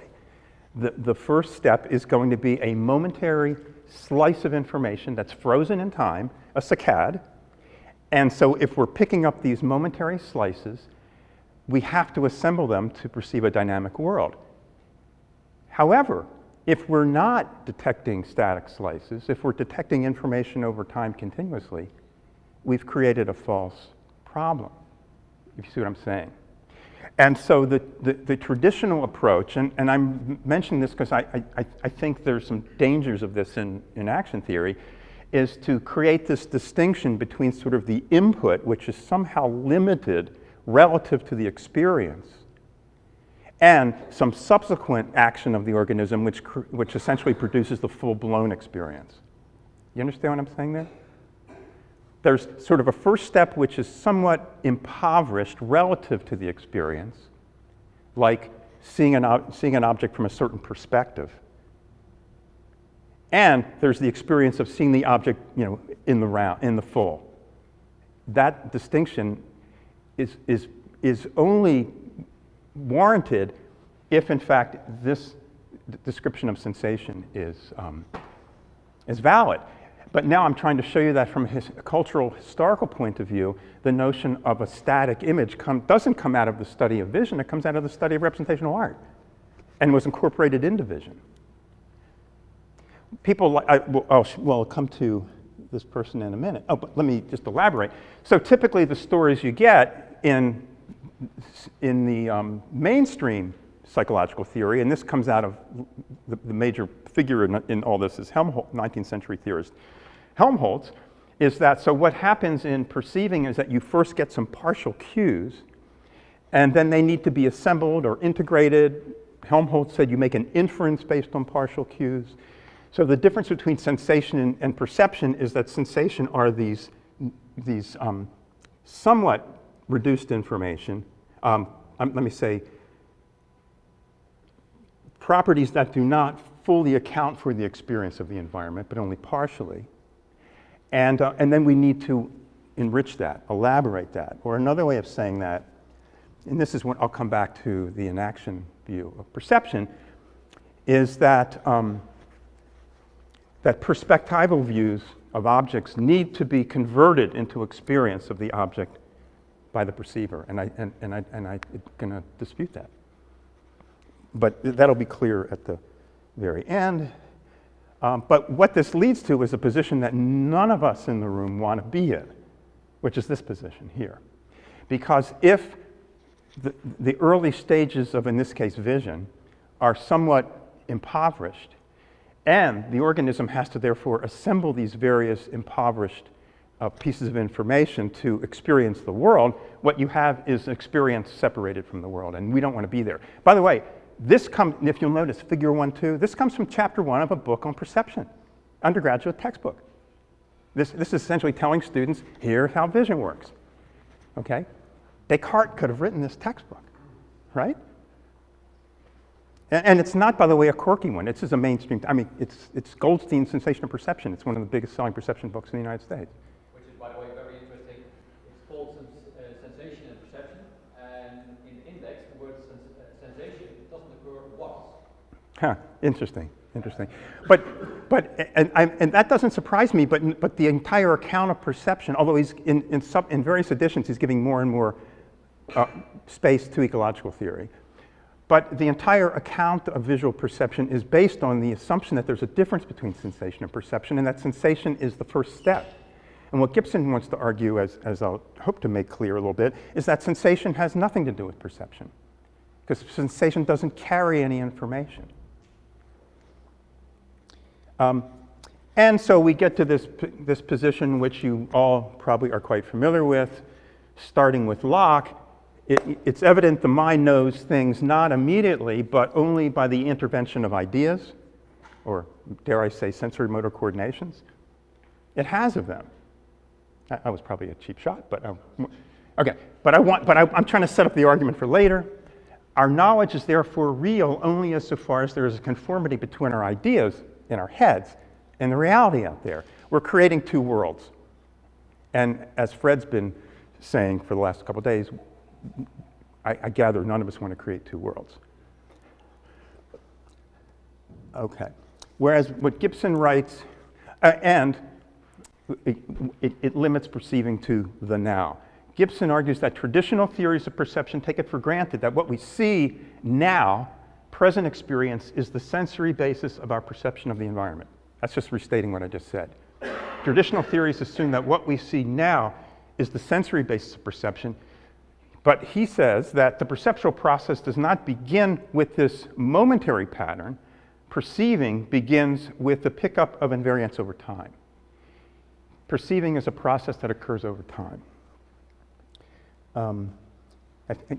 Speaker 1: the first step is going to be a momentary slice of information that's frozen in time, a saccade. And so if we're picking up these momentary slices, we have to assemble them to perceive a dynamic world. However, if we're not detecting static slices, if we're detecting information over time continuously, we've created a false problem, if you see what I'm saying. And so the traditional approach, and I'm mentioning this because I think there's some dangers of this in action theory, is to create this distinction between sort of the input, which is somehow limited relative to the experience, and some subsequent action of the organism which essentially produces the full-blown experience. You understand what I'm saying there? There's sort of a first step which is somewhat impoverished relative to the experience, like seeing an object from a certain perspective. And there's the experience of seeing the object, in the full. That distinction is only warranted if, in fact, this description of sensation is valid. But now I'm trying to show you that from a cultural historical point of view, the notion of a static image doesn't come out of the study of vision, it comes out of the study of representational art and was incorporated into vision. People, I'll come to this person in a minute. Oh, but let me just elaborate. So typically the stories you get in the mainstream psychological theory, and this comes out of the major figure in all this is 19th century theorist Helmholtz, is that so what happens in perceiving is that you first get some partial cues, and then they need to be assembled or integrated. Helmholtz said you make an inference based on partial cues. So the difference between sensation and perception is that sensation are these somewhat reduced information. Let me say properties that do not fully account for the experience of the environment, but only partially. And then we need to enrich that, elaborate that. Or another way of saying that, and this is when I'll come back to the Enaction view of perception, is that that perspectival views of objects need to be converted into experience of the object by the perceiver, and I'm going to dispute that. But that'll be clear at the very end. But what this leads to is a position that none of us in the room want to be in, which is this position here. Because if the early stages of, in this case, vision, are somewhat impoverished, and the organism has to therefore assemble these various impoverished pieces of information to experience the world, what you have is an experience separated from the world, and we don't want to be there. By the way, this comes, if you'll notice, figure 1-2, this comes from chapter 1 of a book on perception, undergraduate textbook. This is essentially telling students, here's how vision works, okay? Descartes could have written this textbook, right? And it's not, by the way, a quirky one. This is a mainstream, I mean, it's Goldstein's Sensation of Perception. It's one of the biggest selling perception books in the United States.
Speaker 9: Which is, by the way, very interesting. It's called Sensation and Perception, and in the index, the word sensation doesn't occur once.
Speaker 1: Huh, interesting. And that doesn't surprise me, but the entire account of perception, although he's in various editions, he's giving more and more space to ecological theory. But the entire account of visual perception is based on the assumption that there's a difference between sensation and perception, and that sensation is the first step. And what Gibson wants to argue, as I'll hope to make clear a little bit, is that sensation has nothing to do with perception, because sensation doesn't carry any information. And so we get to this position, which you all probably are quite familiar with, starting with Locke. It's evident the mind knows things not immediately, but only by the intervention of ideas, or dare I say, sensory motor coordinations. It has of them. That was probably a cheap shot, but okay. But I'm trying to set up the argument for later. Our knowledge is therefore real only insofar as there is a conformity between our ideas in our heads and the reality out there. We're creating two worlds. And as Fred's been saying for the last couple of days, I gather none of us want to create two worlds. Okay. Whereas what Gibson writes, and it limits perceiving to the now. Gibson argues that traditional theories of perception take it for granted that what we see now, present experience, is the sensory basis of our perception of the environment. That's just restating what I just said. Traditional theories assume that what we see now is the sensory basis of perception, but he says that the perceptual process does not begin with this momentary pattern. Perceiving begins with the pickup of invariants over time. Perceiving is a process that occurs over time.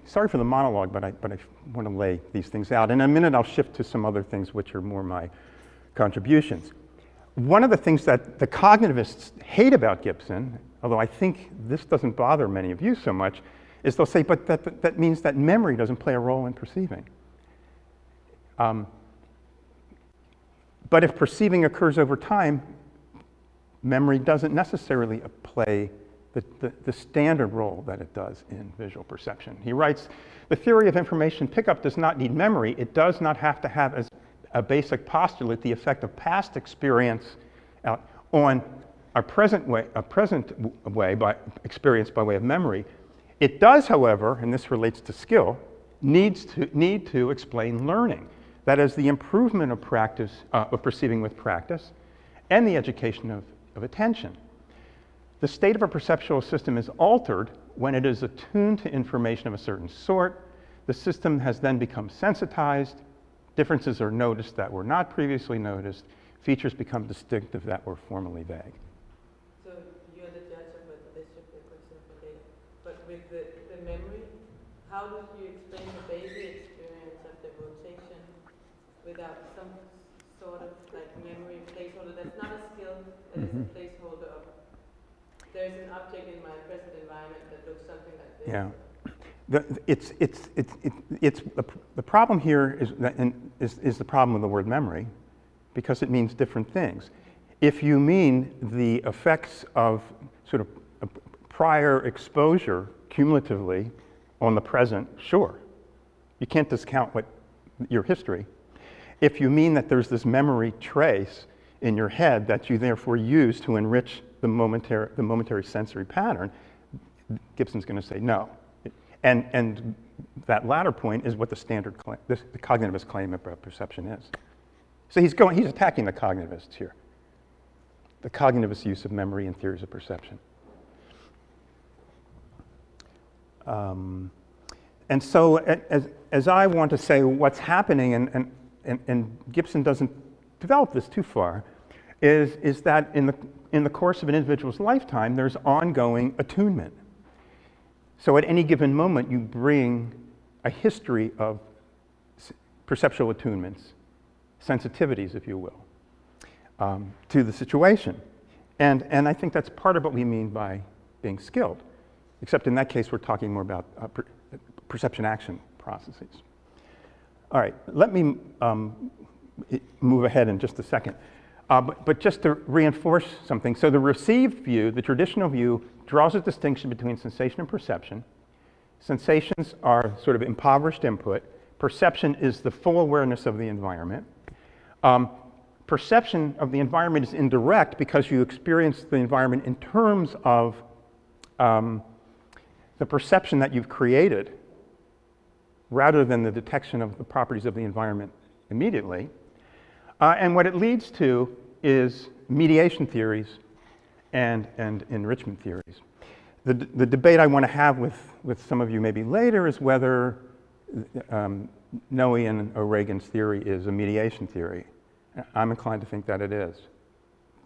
Speaker 1: Sorry for the monologue, but I want to lay these things out. In a minute, I'll shift to some other things which are more my contributions. One of the things that the cognitivists hate about Gibson, although I think this doesn't bother many of you so much, is they'll say, but that means that memory doesn't play a role in perceiving. But if perceiving occurs over time, memory doesn't necessarily play the standard role that it does in visual perception. He writes, the theory of information pickup does not need memory. It does not have to have as a basic postulate the effect of past experience on a present way by experience by way of memory. It does, however, and this relates to skill, need to explain learning. That is, the improvement of practice, of perceiving with practice, and the education of attention. The state of a perceptual system is altered when it is attuned to information of a certain sort. The system has then become sensitized. Differences are noticed that were not previously noticed. Features become distinctive that were formerly vague.
Speaker 5: So you're the judge of whether this should be a question for later. But with the memory, how do you explain the baby experience of the rotation without some sort of like memory placeholder? That's not a skill, that is a placeholder of, there's an object in my present environment that looks something like this.
Speaker 1: Yeah. The problem here is the problem with the word memory, because it means different things. If you mean the effects of sort of prior exposure cumulatively on the present, sure. You can't discount your history. If you mean that there's this memory trace in your head that you therefore use to enrich the momentary sensory pattern, Gibson's going to say no. And that latter point is what the standard claim, the cognitivist claim about perception is. So he's attacking the cognitivists here. The cognitivist use of memory in theories of perception. And so as I want to say what's happening, and Gibson doesn't develop this too far, is that in the course of an individual's lifetime, there's ongoing attunement. So at any given moment, you bring a history of perceptual attunements, sensitivities, if you will, to the situation. And I think that's part of what we mean by being skilled, except in that case, we're talking more about perception action processes. All right, let me move ahead in just a second. But just to reinforce something, so the received view, the traditional view, draws a distinction between sensation and perception. Sensations are sort of impoverished input. Perception is the full awareness of the environment. Perception of the environment is indirect because you experience the environment in terms of the perception that you've created rather than the detection of the properties of the environment immediately. And what it leads to is mediation theories and enrichment theories. The debate I want to have with some of you maybe later is whether Noe and O'Regan's theory is a mediation theory. I'm inclined to think that it is,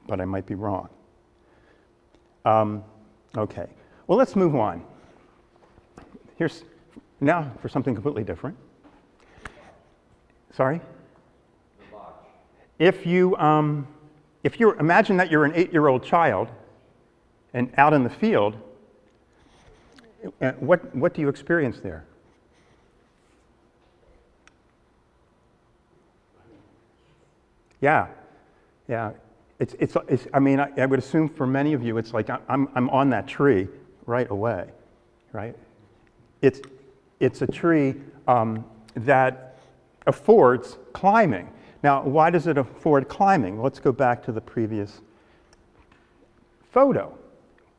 Speaker 1: but I might be wrong. Okay, well, let's move on. Here's now for something completely different. Sorry? If you imagine that you're an 8-year-old child and out in the field, what do you experience there? Yeah. I mean, I would assume for many of you, it's like I'm on that tree right away, right? It's a tree that affords climbing. Now, why does it afford climbing? Let's go back to the previous photo.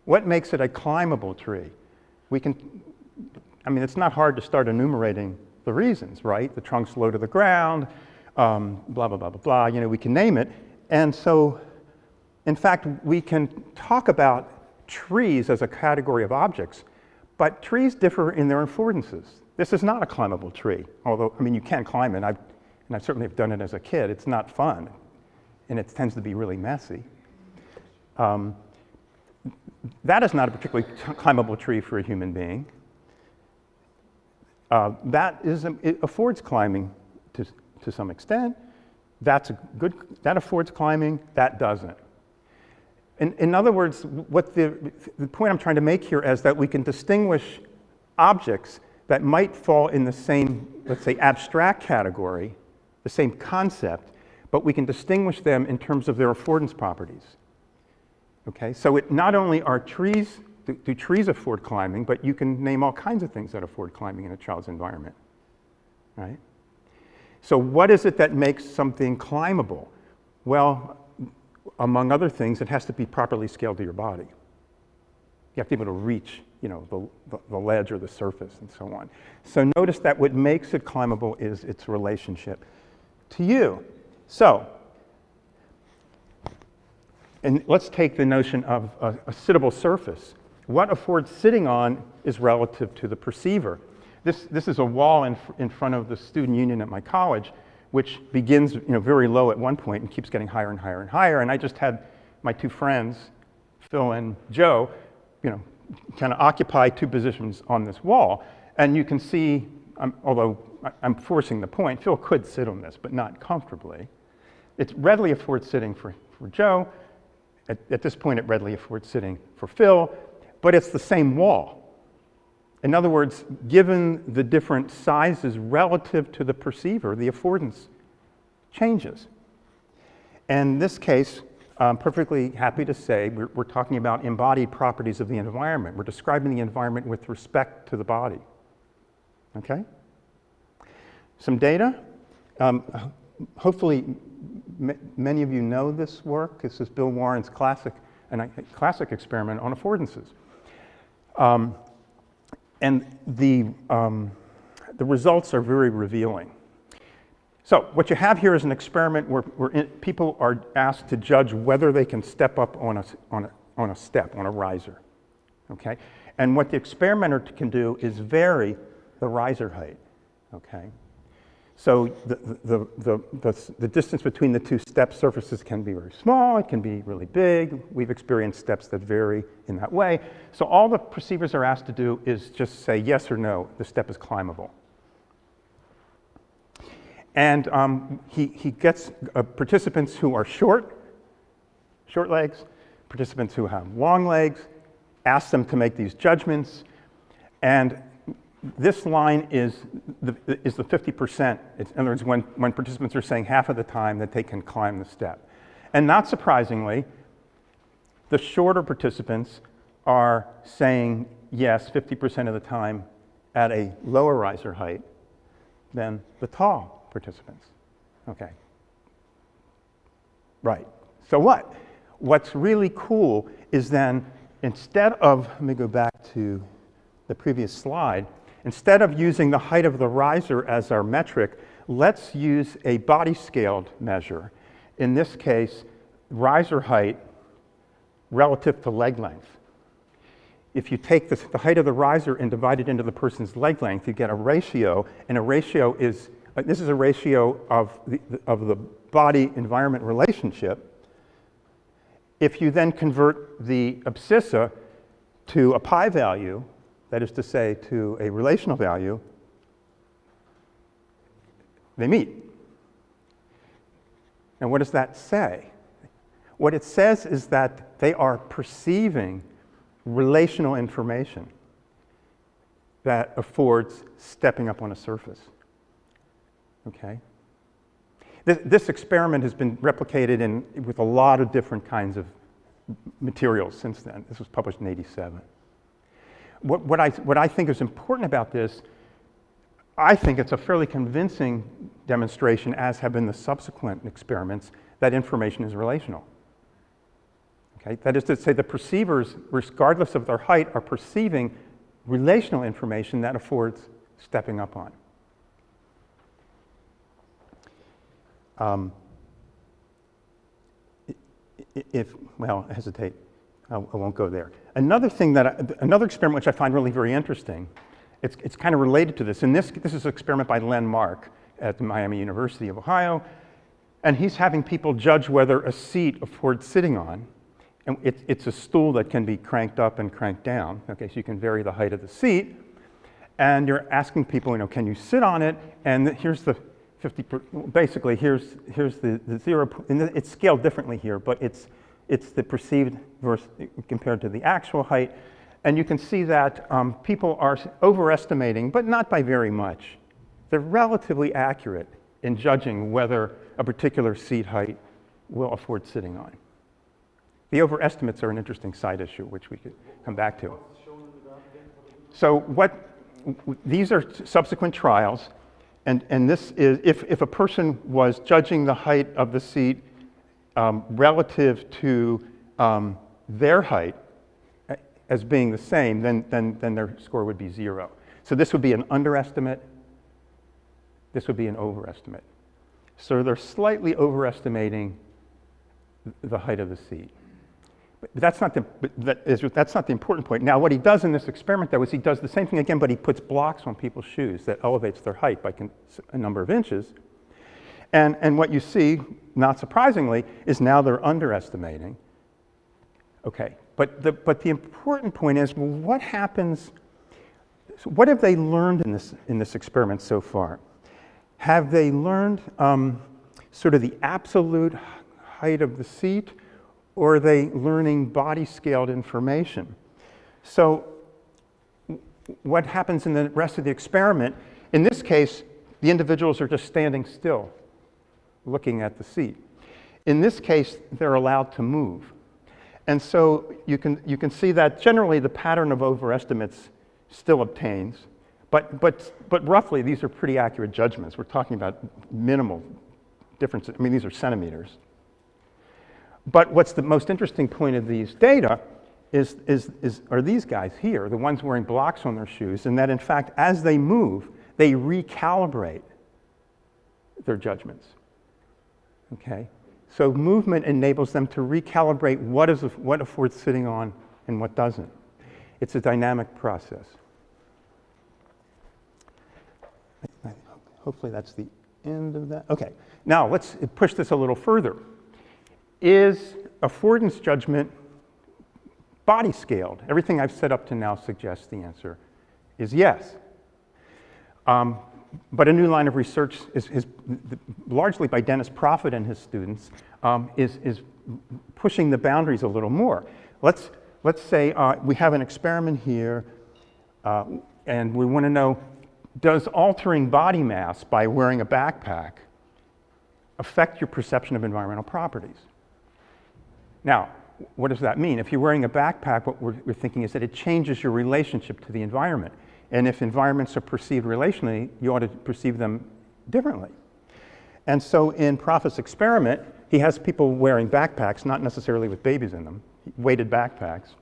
Speaker 1: What makes it a climbable tree? I mean, it's not hard to start enumerating the reasons, right? The trunk's low to the ground, blah, blah, blah, blah, blah, you know, we can name it. And so, in fact, we can talk about trees as a category of objects, but trees differ in their affordances. This is not a climbable tree, although, I mean, you can climb it, and I certainly have done it as a kid. It's not fun, and it tends to be really messy. That is not a particularly climbable tree for a human being. It affords climbing to some extent. That affords climbing, that doesn't. In other words, what the point I'm trying to make here is that we can distinguish objects that might fall in the same, let's say, abstract category, the same concept, but we can distinguish them in terms of their affordance properties. Okay, so not only are trees, do trees afford climbing, but you can name all kinds of things that afford climbing in a child's environment, right? So what is it that makes something climbable? Well, among other things, it has to be properly scaled to your body. You have to be able to reach, you know, the ledge or the surface and so on. So notice that what makes it climbable is its relationship to you. So, and let's take the notion of a sittable surface. What affords sitting on is relative to the perceiver. This is a wall in front of the student union at my college, which begins, you know, very low at one point and keeps getting higher and higher and higher. And I just had my two friends, Phil and Joe, you know, kind of occupy two positions on this wall. And you can see, although I'm forcing the point, Phil could sit on this, but not comfortably. It readily affords sitting for Joe. At this point, it readily affords sitting for Phil, but it's the same wall. In other words, given the different sizes relative to the perceiver, the affordance changes. And in this case, I'm perfectly happy to say we're talking about embodied properties of the environment. We're describing the environment with respect to the body. Okay? Some data. Hopefully, many of you know this work. This is Bill Warren's classic experiment on affordances. And the results are very revealing. So what you have here is an experiment where people are asked to judge whether they can step up on a step, on a riser. Okay? And what the experimenter can do is vary the riser height. Okay? So the distance between the two step surfaces can be very small, it can be really big. We've experienced steps that vary in that way. So all the perceivers are asked to do is just say yes or no, the step is climbable. And he gets participants who are short legs, participants who have long legs, asks them to make these judgments, and this line is the 50%. In other words, when participants are saying half of the time that they can climb the step. And not surprisingly, the shorter participants are saying yes 50% of the time at a lower riser height than the tall participants. Okay. Right. So what? What's really cool is then instead of, let me go back to the previous slide, instead of using the height of the riser as our metric, let's use a body scaled measure. In this case, riser height relative to leg length. If you take the height of the riser and divide it into the person's leg length, you get a ratio, and a ratio is, this is a ratio of the body-environment relationship. If you then convert the abscissa to a pi value, that is to say to a relational value, they meet. And what does that say? What it says is that they are perceiving relational information that affords stepping up on a surface. Okay? This experiment has been replicated with a lot of different kinds of materials since then. This was published in '87. What I think is important about this, I think it's a fairly convincing demonstration, as have been the subsequent experiments, that information is relational. Okay? That is to say, the perceivers, regardless of their height, are perceiving relational information that affords stepping up on. Well, hesitate. I won't go there. Another thing another experiment which I find really very interesting, it's kind of related to this, and this is an experiment by Len Mark at the Miami University of Ohio, and he's having people judge whether a seat affords sitting on, and it's a stool that can be cranked up and cranked down, okay, so you can vary the height of the seat, and you're asking people, you know, can you sit on it, and here's the 50, basically here's the 0, and it's scaled differently here, but it's the perceived versus compared to the actual height. And you can see that people are overestimating, but not by very much. They're relatively accurate in judging whether a particular seat height will afford sitting on. The overestimates are an interesting side issue, which we could come back to. So these are subsequent trials. And this is, if a person was judging the height of the seat relative to their height as being the same, then their score would be 0. So this would be an underestimate. This would be an overestimate. So they're slightly overestimating the height of the seat. But that's not the important point. Now, what he does in this experiment, though, is he does the same thing again, but he puts blocks on people's shoes that elevates their height by a number of inches. And what you see, not surprisingly, is now they're underestimating. Okay, but the important point is, well, what happens? So what have they learned in this experiment so far? Have they learned sort of the absolute height of the seat, or are they learning body-scaled information? So what happens in the rest of the experiment? In this case, the individuals are just standing still, looking at the seat. In this case, they're allowed to move. And so you can see that generally the pattern of overestimates still obtains, but roughly these are pretty accurate judgments. We're talking about minimal differences. I mean, these are centimeters. But what's the most interesting point of these data are these guys here, the ones wearing blocks on their shoes, and that in fact, as they move, they recalibrate their judgments. Okay? So movement enables them to recalibrate what affords sitting on and what doesn't. It's a dynamic process. Hopefully that's the end of that. Okay, now let's push this a little further. Is affordance judgment body scaled? Everything I've said up to now suggests the answer is yes. But a new line of research is largely by Dennis Prof and his students is pushing the boundaries a little more. Let's say we have an experiment here and we want to know, does altering body mass by wearing a backpack affect your perception of environmental properties? Now, what does that mean? If you're wearing a backpack, what we're thinking is that it changes your relationship to the environment. And if environments are perceived relationally, you ought to perceive them differently. And so in Prof's experiment, he has people wearing backpacks, not necessarily with babies in them, weighted backpacks.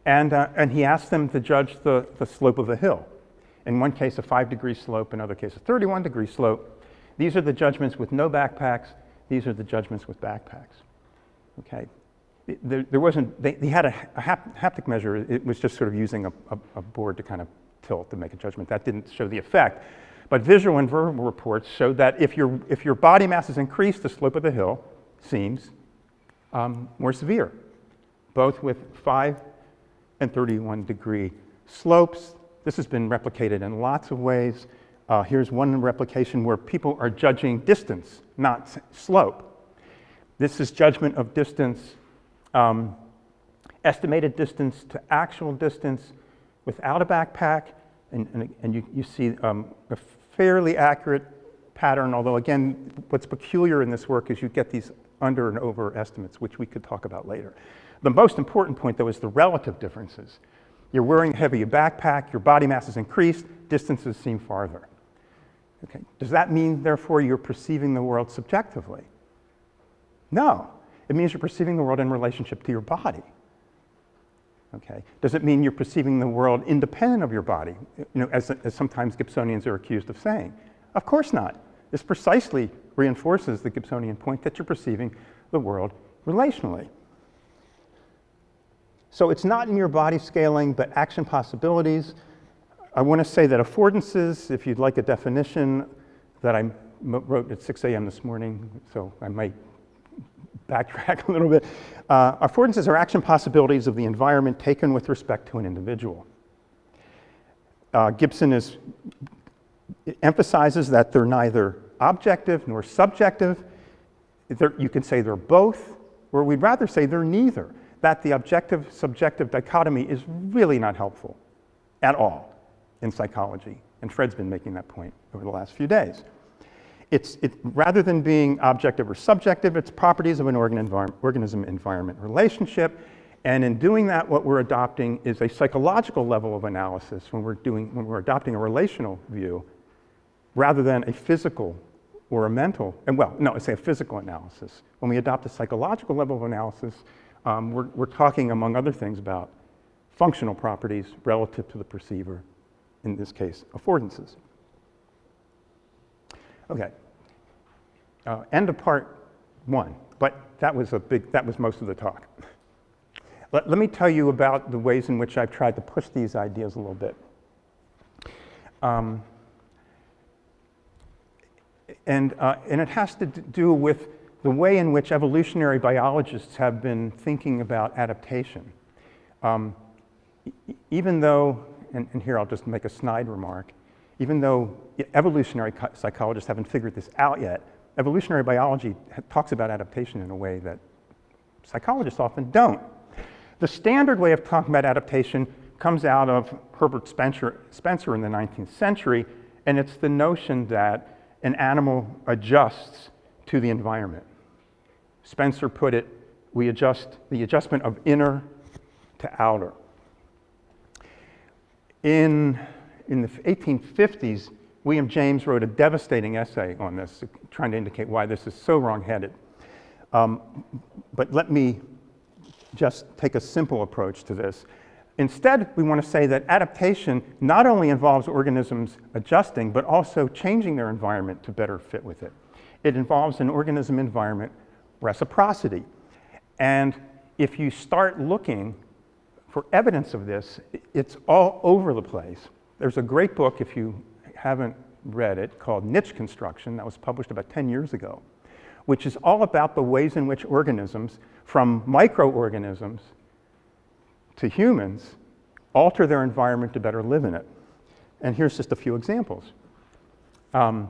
Speaker 1: And he asks them to judge the slope of a hill. In one case, a 5-degree slope, in another case, a 31-degree slope. These are the judgments with no backpacks. These are the judgments with backpacks. Okay. There wasn't, he had a haptic measure. It was just sort of using a board to kind of tilt to make a judgment. That didn't show the effect. But visual and verbal reports showed that if your body mass is increased, the slope of the hill seems more severe, both with 5 and 31 degree slopes. This has been replicated in lots of ways. Here's one replication where people are judging distance, not slope. This is judgment of distance, estimated distance to actual distance without a backpack, and you see a fairly accurate pattern, although again, what's peculiar in this work is you get these under and over estimates, which we could talk about later. The most important point, though, is the relative differences. You're wearing a heavier backpack, your body mass is increased, distances seem farther. Okay. Does that mean, therefore, you're perceiving the world subjectively? No. It means you're perceiving the world in relationship to your body. Okay. Does it mean you're perceiving the world independent of your body, as sometimes Gibsonians are accused of saying? Of course not. This precisely reinforces the Gibsonian point that you're perceiving the world relationally. So it's not in your body scaling, but action possibilities. I want to say that affordances, if you'd like a definition that I wrote at 6 a.m. this morning, so I might backtrack a little bit. Affordances are action possibilities of the environment taken with respect to an individual. Gibson emphasizes that they're neither objective nor subjective. You can say they're both, or we'd rather say they're neither. That the objective-subjective dichotomy is really not helpful at all in psychology. And Fred's been making that point over the last few days. Rather than being objective or subjective, it's properties of an organism-environment relationship. And in doing that, what we're adopting is a psychological level of analysis when we're adopting a relational view, rather than a physical or a mental, let's say a physical analysis. When we adopt a psychological level of analysis, we're talking, among other things, about functional properties relative to the perceiver, in this case, affordances. Okay. End of part 1, but that was most of the talk. Let me tell you about the ways in which I've tried to push these ideas a little bit. And it has to do with the way in which evolutionary biologists have been thinking about adaptation. Even though, and here I'll just make a snide remark, even though evolutionary psychologists haven't figured this out yet, evolutionary biology talks about adaptation in a way that psychologists often don't. The standard way of talking about adaptation comes out of Herbert Spencer in the 19th century, and it's the notion that an animal adjusts to the environment. Spencer put it, we adjust the adjustment of inner to outer. In the 1850s, William James wrote a devastating essay on this, trying to indicate why this is so wrong-headed. But let me just take a simple approach to this. Instead, we want to say that adaptation not only involves organisms adjusting, but also changing their environment to better fit with it. It involves an organism-environment reciprocity. And if you start looking for evidence of this, it's all over the place. There's a great book, if you haven't read it, called Niche Construction, that was published about 10 years ago, which is all about the ways in which organisms, from microorganisms to humans, alter their environment to better live in it. And here's just a few examples. I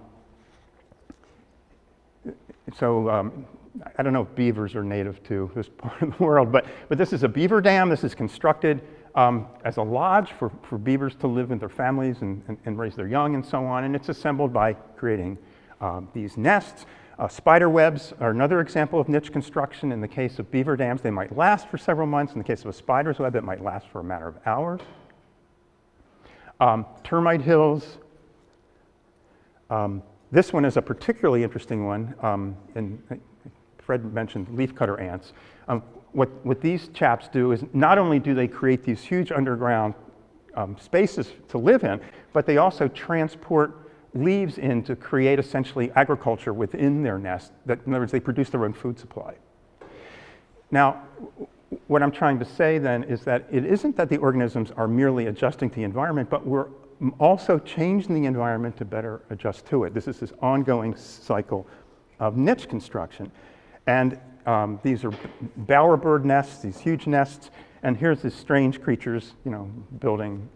Speaker 1: don't know if beavers are native to this part of the world, but this is a beaver dam. This is constructed as a lodge for beavers to live with their families and raise their young and so on. And it's assembled by creating these nests. Spider webs are another example of niche construction. In the case of beaver dams, they might last for several months. In the case of a spider's web, it might last for a matter of hours. Termite hills. This one is a particularly interesting one, and Fred mentioned leafcutter ants. What these chaps do is not only do they create these huge underground spaces to live in, but they also transport leaves in to create essentially agriculture within their nest. In other words, they produce their own food supply. Now, what I'm trying to say then is that it isn't that the organisms are merely adjusting to the environment, but we're also changing the environment to better adjust to it. This is this ongoing cycle of niche construction. And these are bowerbird nests, these huge nests, and here's these strange creatures, building,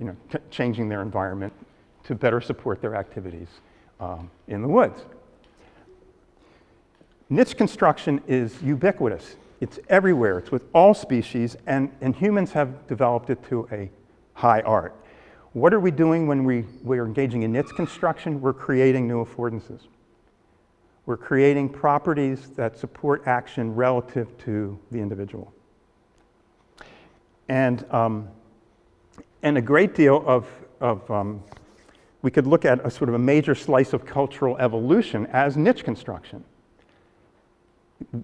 Speaker 1: changing their environment to better support their activities in the woods. Niche construction is ubiquitous. It's everywhere. It's with all species, and humans have developed it to a high art. What are we doing when we're engaging in niche construction? We're creating new affordances. We're creating properties that support action relative to the individual. And a great deal of we could look at a sort of a major slice of cultural evolution as niche construction.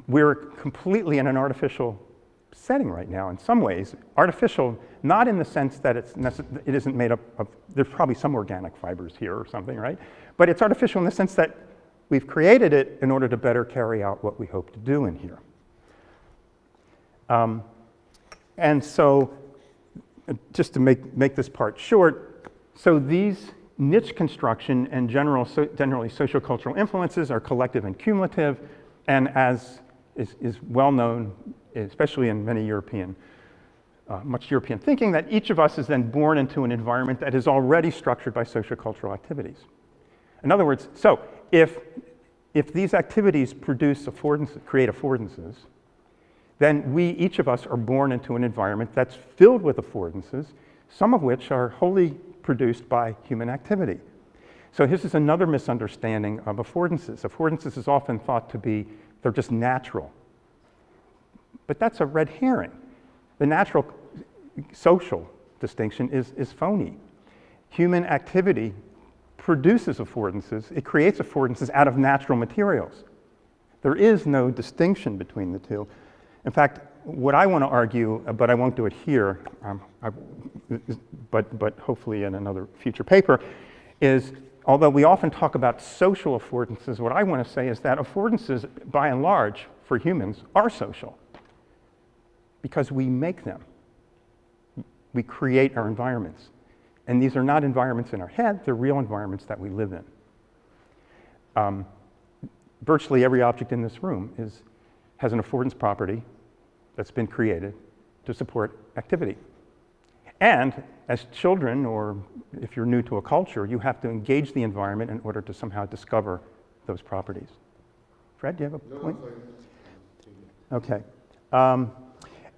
Speaker 1: We're completely in an artificial setting right now in some ways. Artificial, not in the sense that it isn't made up of, there's probably some organic fibers here or something, right? But it's artificial in the sense that we've created it in order to better carry out what we hope to do in here. And so, just to make this part short, so these niche construction and generally sociocultural influences are collective and cumulative, and as is well known, especially in many much European thinking, that each of us is then born into an environment that is already structured by sociocultural activities. In other words, so if these activities create affordances, then each of us are born into an environment that's filled with affordances, some of which are wholly produced by human activity. So this is another misunderstanding of affordances. Affordances is often thought to be, they're just natural. But that's a red herring. The natural social distinction is phony. Human activity produces affordances. It creates affordances out of natural materials. There is no distinction between the two. In fact, what I want to argue, but I won't do it here, but hopefully in another future paper, is although we often talk about social affordances, what I want to say is that affordances, by and large, for humans, are social because we make them. We create our environments. And these are not environments in our head, they're real environments that we live in. Virtually every object in this room has an affordance property that's been created to support activity. And as children, or if you're new to a culture, you have to engage the environment in order to somehow discover those properties. Fred, do you have a point?
Speaker 4: No,
Speaker 1: okay.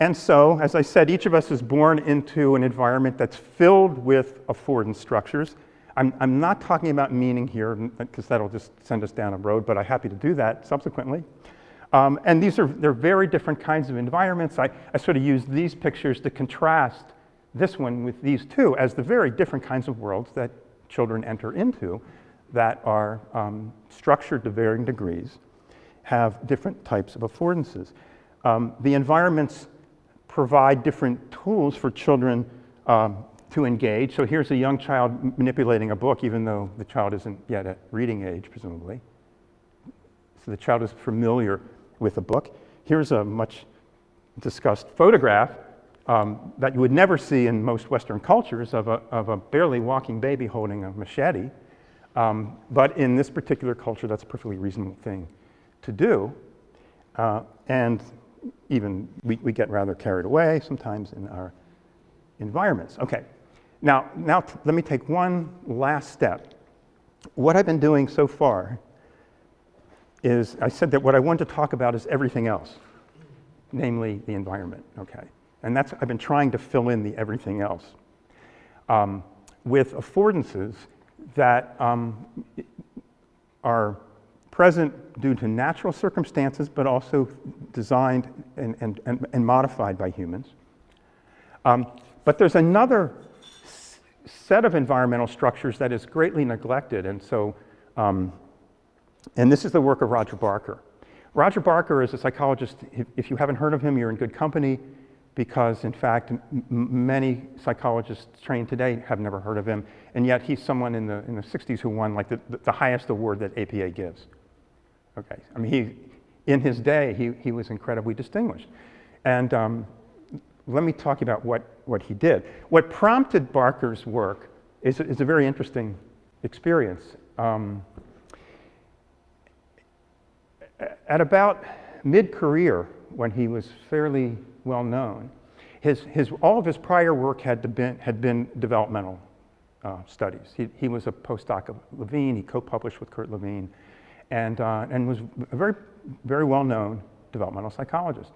Speaker 1: And so, as I said, each of us is born into an environment that's filled with affordance structures. I'm not talking about meaning here, because that'll just send us down a road, but I'm happy to do that subsequently. And they're very different kinds of environments. I sort of use these pictures to contrast this one with these two as the very different kinds of worlds that children enter into that are structured to varying degrees, have different types of affordances. The environments provide different tools for children to engage. So here's a young child manipulating a book, even though the child isn't yet at reading age, presumably. So the child is familiar with a book. Here's a much discussed photograph that you would never see in most Western cultures of a barely walking baby holding a machete. But in this particular culture, that's a perfectly reasonable thing to do. And even we get rather carried away sometimes in our environments. Okay, now let me take one last step. What I've been doing so far is, I said that what I want to talk about is everything else, namely the environment, okay? And I've been trying to fill in the everything else with affordances that are present due to natural circumstances, but also designed and modified by humans. But there's another set of environmental structures that is greatly neglected, and so, and this is the work of Roger Barker. Roger Barker is a psychologist. If you haven't heard of him, you're in good company, because in fact, many psychologists trained today have never heard of him, and yet he's someone in the 60s who won like the highest award that APA gives. Okay, I mean, in his day, he was incredibly distinguished. And let me talk about what he did. What prompted Barker's work is a very interesting experience. At about mid-career, when he was fairly well known, all of his prior work had been developmental studies. He was a postdoc of Levine. He co-published with Kurt Levine, and was a very, very well-known developmental psychologist.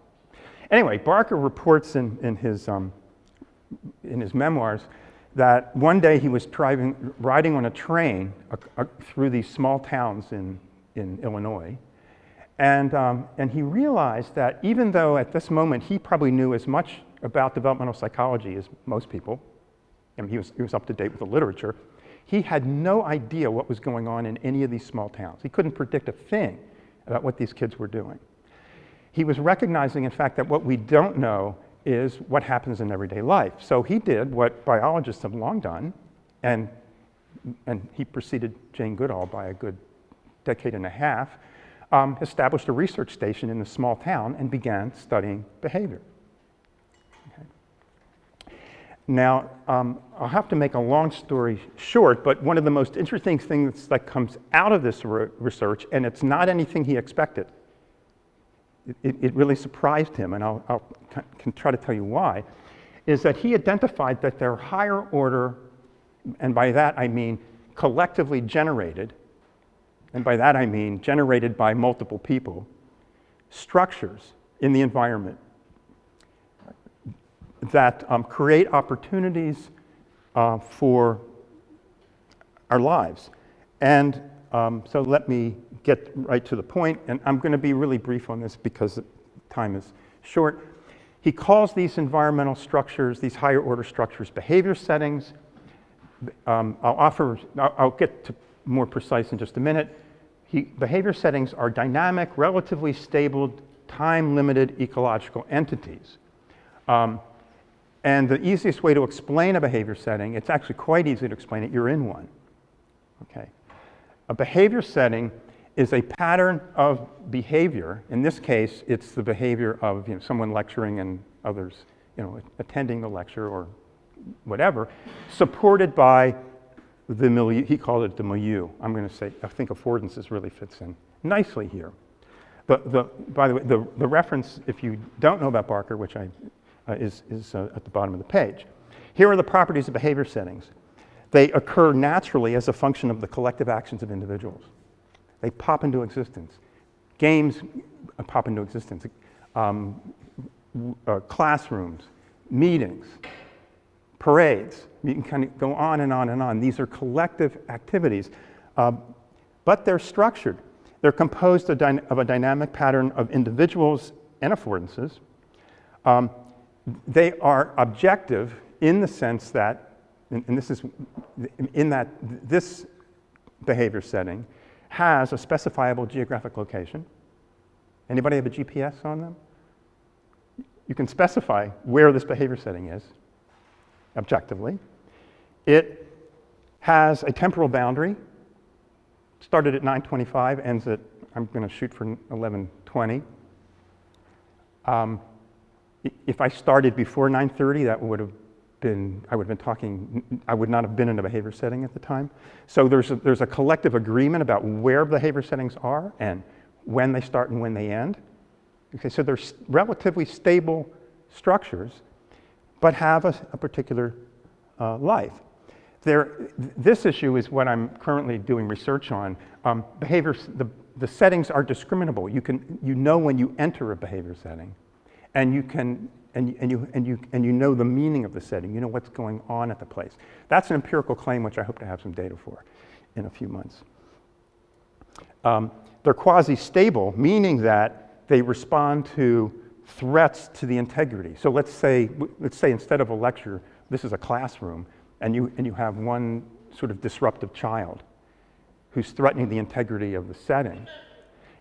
Speaker 1: Anyway, Barker reports in his memoirs that one day he was riding on a train through these small towns in Illinois, and he realized that even though at this moment he probably knew as much about developmental psychology as most people, and he was up to date with the literature, he had no idea what was going on in any of these small towns. He couldn't predict a thing about what these kids were doing. He was recognizing, in fact, that what we don't know is what happens in everyday life. So he did what biologists have long done, and he preceded Jane Goodall by a good decade and a half, established a research station in the small town and began studying behavior. Okay. Now, I'll have to make a long story short, but one of the most interesting things that comes out of this research, and it's not anything he expected, it really surprised him, and I'll can try to tell you why, is that he identified that there are higher order, and by that I mean collectively generated, and by that I mean generated by multiple people, structures in the environment that create opportunities for our lives. And so let me get right to the point, and I'm going to be really brief on this because time is short. He calls these environmental structures, these higher order structures, behavior settings. I'll get to more precise in just a minute. Behavior settings are dynamic, relatively stable, time-limited ecological entities. And the easiest way to explain a behavior setting, it's actually quite easy to explain it, you're in one. Okay. A behavior setting is a pattern of behavior. In this case, it's the behavior of someone lecturing and others attending the lecture or whatever, supported by the milieu. He called it the milieu. I'm going to say, I think affordances really fits in nicely here. By the way, the reference, if you don't know about Barker, which is at the bottom of the page. Here are the properties of behavior settings. They occur naturally as a function of the collective actions of individuals. They pop into existence. Games pop into existence. Classrooms, meetings, parades. You can kind of go on and on and on. These are collective activities, but they're structured. They're composed of a dynamic pattern of individuals and affordances. They are objective in the sense that, and this is in that this behavior setting has a specifiable geographic location. Anybody have a GPS on them? You can specify where this behavior setting is, objectively. It has a temporal boundary, started at 9:25, ends at, I'm going to shoot for 11:20. If I started before 9:30, that would have been, I would not have been in a behavior setting at the time. So there's a collective agreement about where behavior settings are and when they start and when they end. Okay, so they're relatively stable structures, but have a particular life. This issue is what I'm currently doing research on. The settings are discriminable. You know when you enter a behavior setting, and you know the meaning of the setting. You know what's going on at the place. That's an empirical claim which I hope to have some data for in a few months. They're quasi-stable, meaning that they respond to threats to the integrity. So let's say instead of a lecture, this is a classroom, and you have one sort of disruptive child who's threatening the integrity of the setting.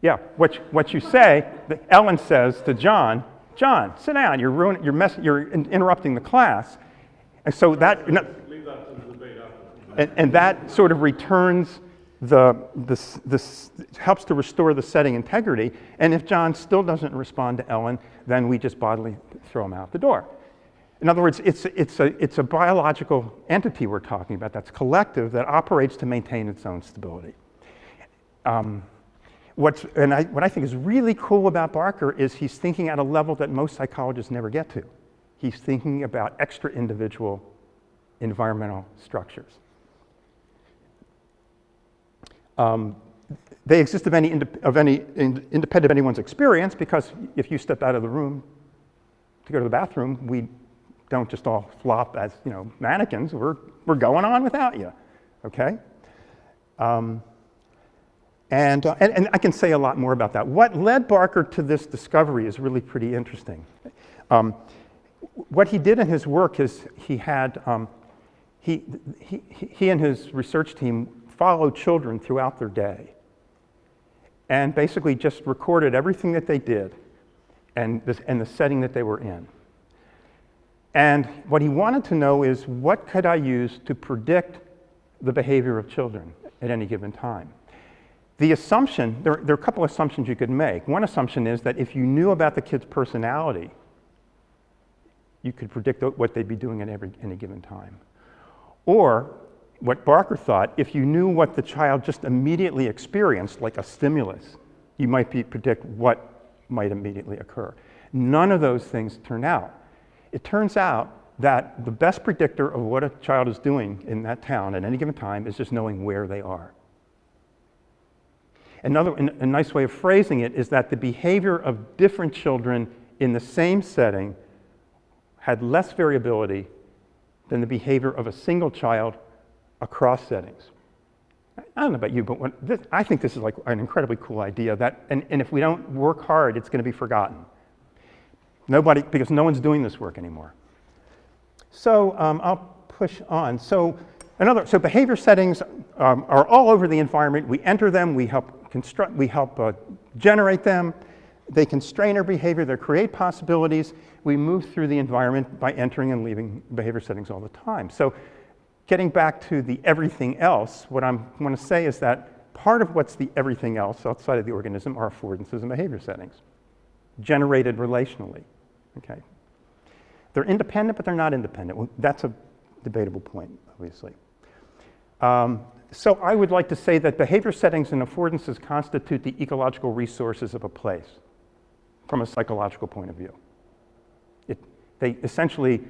Speaker 1: Yeah, what you say, Ellen says to John, sit down. You're interrupting the class, and so that
Speaker 6: leave that to the debate after.
Speaker 1: and that sort of returns this helps to restore the setting integrity. And if John still doesn't respond to Ellen, then we just bodily throw him out the door. In other words, it's a biological entity we're talking about that's collective, that operates to maintain its own stability. What I think is really cool about Barker is he's thinking at a level that most psychologists never get to. He's thinking about extra individual environmental structures. They exist of any independent of anyone's experience, because if you step out of the room to go to the bathroom, we don't just all flop as, you know, mannequins. We're going on without you, okay? And I can say a lot more about that. What led Barker to this discovery is really pretty interesting. What he did in his work is he and his research team followed children throughout their day and basically just recorded everything that they did and the setting that they were in. And what he wanted to know is, what could I use to predict the behavior of children at any given time? The assumption, there are a couple of assumptions you could make. One assumption is that if you knew about the kid's personality, you could predict what they'd be doing at any given time. Or, what Barker thought, if you knew what the child just immediately experienced, like a stimulus, you might predict what might immediately occur. None of those things turn out. It turns out that the best predictor of what a child is doing in that town at any given time is just knowing where they are. A nice way of phrasing it is that the behavior of different children in the same setting had less variability than the behavior of a single child across settings. I don't know about you, but I think this is like an incredibly cool idea, and if we don't work hard, it's going to be forgotten. Because no one's doing this work anymore. So I'll push on. So behavior settings are all over the environment. We enter them, we help construct, we help generate them. They constrain our behavior, they create possibilities. We move through the environment by entering and leaving behavior settings all the time. So getting back to the everything else, what I want to say is that part of what's the everything else outside of the organism are affordances and behavior settings, generated relationally. Okay. They're independent, but they're not independent. Well, that's a debatable point, obviously. So I would like to say that behavior settings and affordances constitute the ecological resources of a place from a psychological point of view. They essentially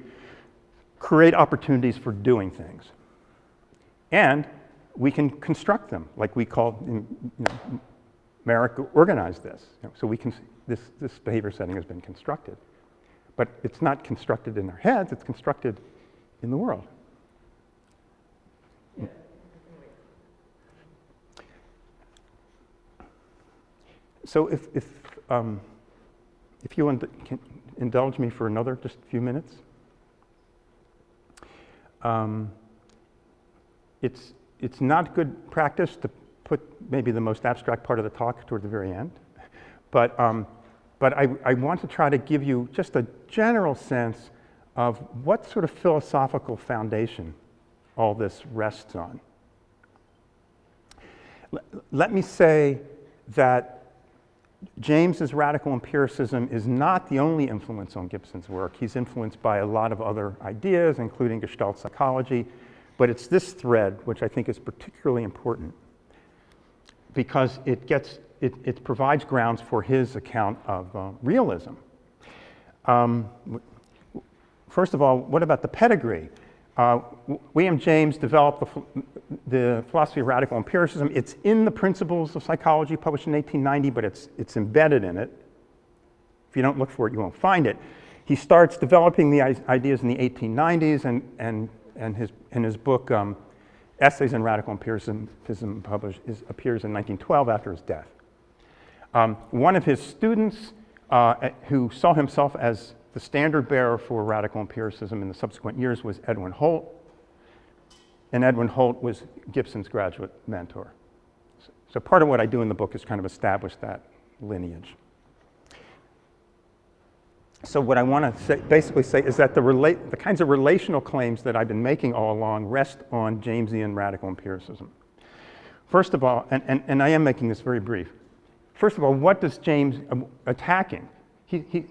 Speaker 1: create opportunities for doing things. And we can construct them, like we call, Merrick organized this. So this behavior setting has been constructed. But it's not constructed in our heads, it's constructed in the world.
Speaker 5: Yeah.
Speaker 1: So if you can indulge me for just a few minutes. It's not good practice to put maybe the most abstract part of the talk toward the very end, but I want to try to give you just a general sense of what sort of philosophical foundation all this rests on. Let me say that James's radical empiricism is not the only influence on Gibson's work. He's influenced by a lot of other ideas, including Gestalt psychology, but it's this thread which I think is particularly important because it provides grounds for his account of realism. First of all, what about the pedigree? William James developed the philosophy of radical empiricism. It's in the Principles of Psychology, published in 1890, but it's embedded in it. If you don't look for it, you won't find it. He starts developing the ideas in the 1890s, and his book, Essays in Radical Empiricism, appears in 1912 after his death. One of his students, who saw himself as the standard bearer for radical empiricism in the subsequent years, was Edwin Holt. And Edwin Holt was Gibson's graduate mentor. So part of what I do in the book is kind of establish that lineage. So what I want to basically say is that the kinds of relational claims that I've been making all along rest on Jamesian radical empiricism. First of all, and I am making this very brief. First of all, what does James attacking?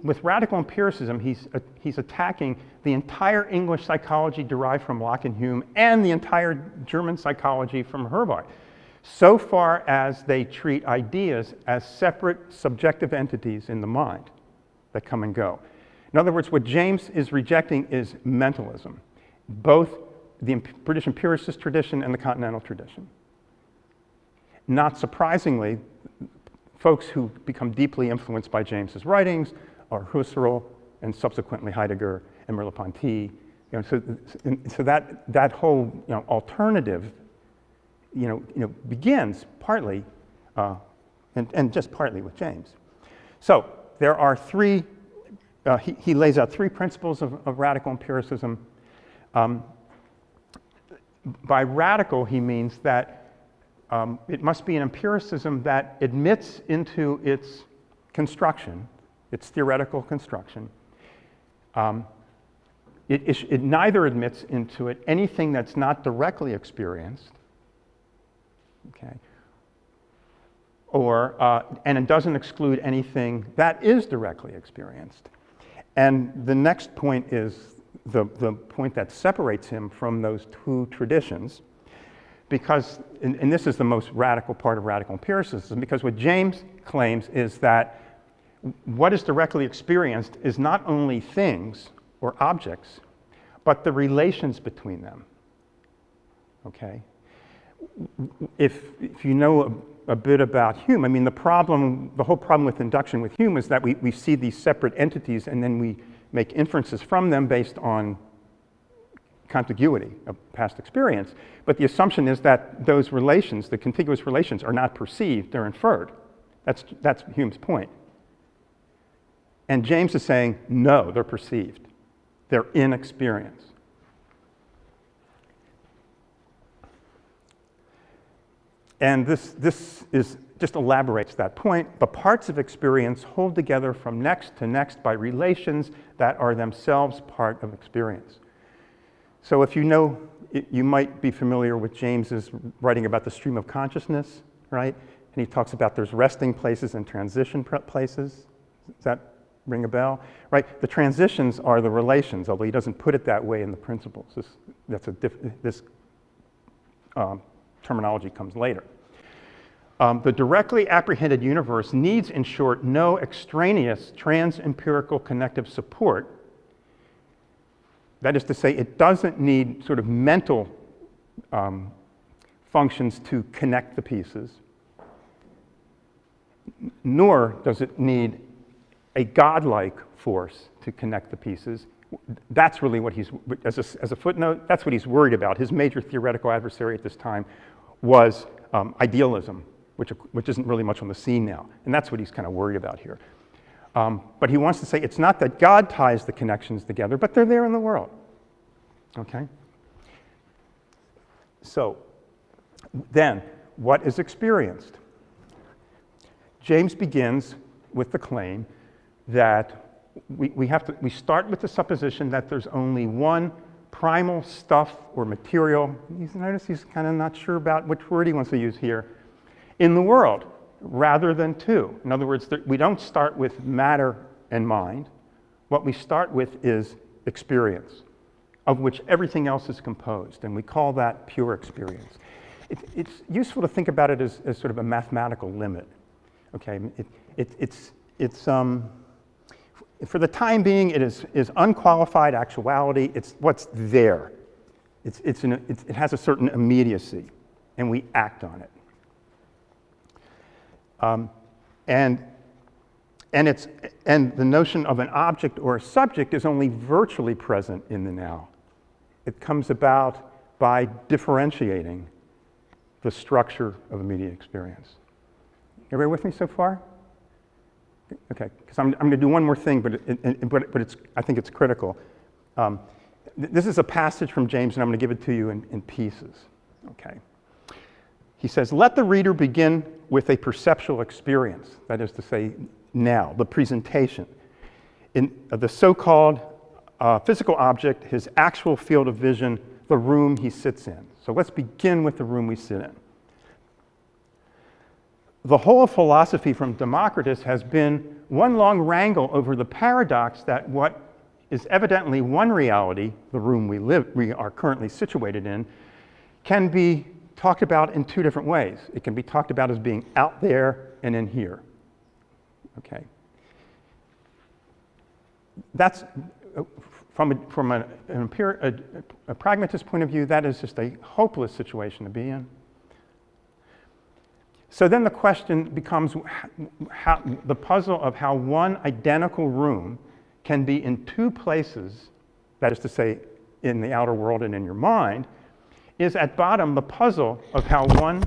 Speaker 1: With radical empiricism, he's attacking the entire English psychology derived from Locke and Hume and the entire German psychology from Herbarth, so far as they treat ideas as separate subjective entities in the mind that come and go. In other words, what James is rejecting is mentalism, both the British empiricist tradition and the continental tradition. Not surprisingly, folks who become deeply influenced by James's writings are Husserl and subsequently Heidegger and Merleau-Ponty. So that whole alternative begins partly and just partly with James. So there are three. He lays out three principles of radical empiricism. By radical, he means that it must be an empiricism that admits into its construction, its theoretical construction. It neither admits into it anything that's not directly experienced, okay, and it doesn't exclude anything that is directly experienced. And the next point is the point that separates him from those two traditions, because, and this is the most radical part of radical empiricism, because what James claims is that what is directly experienced is not only things or objects, but the relations between them, okay? If you know a bit about Hume, I mean, the whole problem with induction with Hume is that we see these separate entities and then we make inferences from them based on contiguity of past experience. But the assumption is that those relations, the contiguous relations, are not perceived, they're inferred. That's Hume's point. And James is saying, no, they're perceived. They're in experience. And this just elaborates that point. The parts of experience hold together from next to next by relations that are themselves part of experience. So if you know, you might be familiar with James's writing about the stream of consciousness, right? And he talks about there's resting places and transition places. Does that ring a bell? Right? The transitions are the relations, although he doesn't put it that way in the principles. This terminology comes later. The directly apprehended universe needs, in short, no extraneous trans-empirical connective support. That is to say, it doesn't need sort of mental functions to connect the pieces, nor does it need a godlike force to connect the pieces. That's really what he's, as a footnote, that's what he's worried about. His major theoretical adversary at this time was idealism, which isn't really much on the scene now. And that's what he's kind of worried about here. But he wants to say it's not that God ties the connections together, but they're there in the world. Okay? So, then, what is experienced? James begins with the claim that we start with the supposition that there's only one primal stuff or material. Notice he's kind of not sure about which word he wants to use here, in the world, rather than two. In other words, we don't start with matter and mind. What we start with is experience, of which everything else is composed, and we call that pure experience. It's useful to think about it as sort of a mathematical limit. Okay, for the time being, it is unqualified actuality. It's what's there. It has a certain immediacy, and we act on it. And the notion of an object or a subject is only virtually present in the now. It comes about by differentiating the structure of immediate experience. Everybody with me so far? Okay, because I'm going to do one more thing, but I think it's critical. This is a passage from James, and I'm going to give it to you in pieces. Okay. He says, let the reader begin with a perceptual experience, that is to say, now, the presentation. In the so-called physical object, his actual field of vision, the room he sits in. So let's begin with the room we sit in. the whole of philosophy from Democritus has been one long wrangle over the paradox that what is evidently one reality, the room we are currently situated in, can be talked about in two different ways. It can be talked about as being out there and in here. Okay. That's, from a pragmatist point of view, that is just a hopeless situation to be in. So then the question becomes the puzzle of how one identical room can be in two places, that is to say, in the outer world and in your mind, is at bottom the puzzle of how one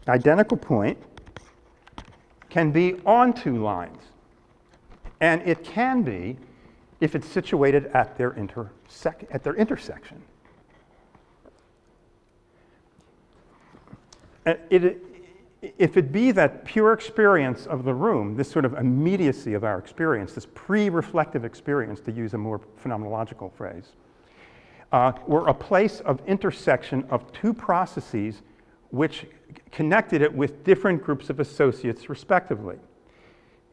Speaker 1: identical point can be on two lines. And it can be if it's situated at their intersection. If it be that pure experience of the room, this sort of immediacy of our experience, this pre-reflective experience, to use a more phenomenological phrase, were a place of intersection of two processes which connected it with different groups of associates respectively,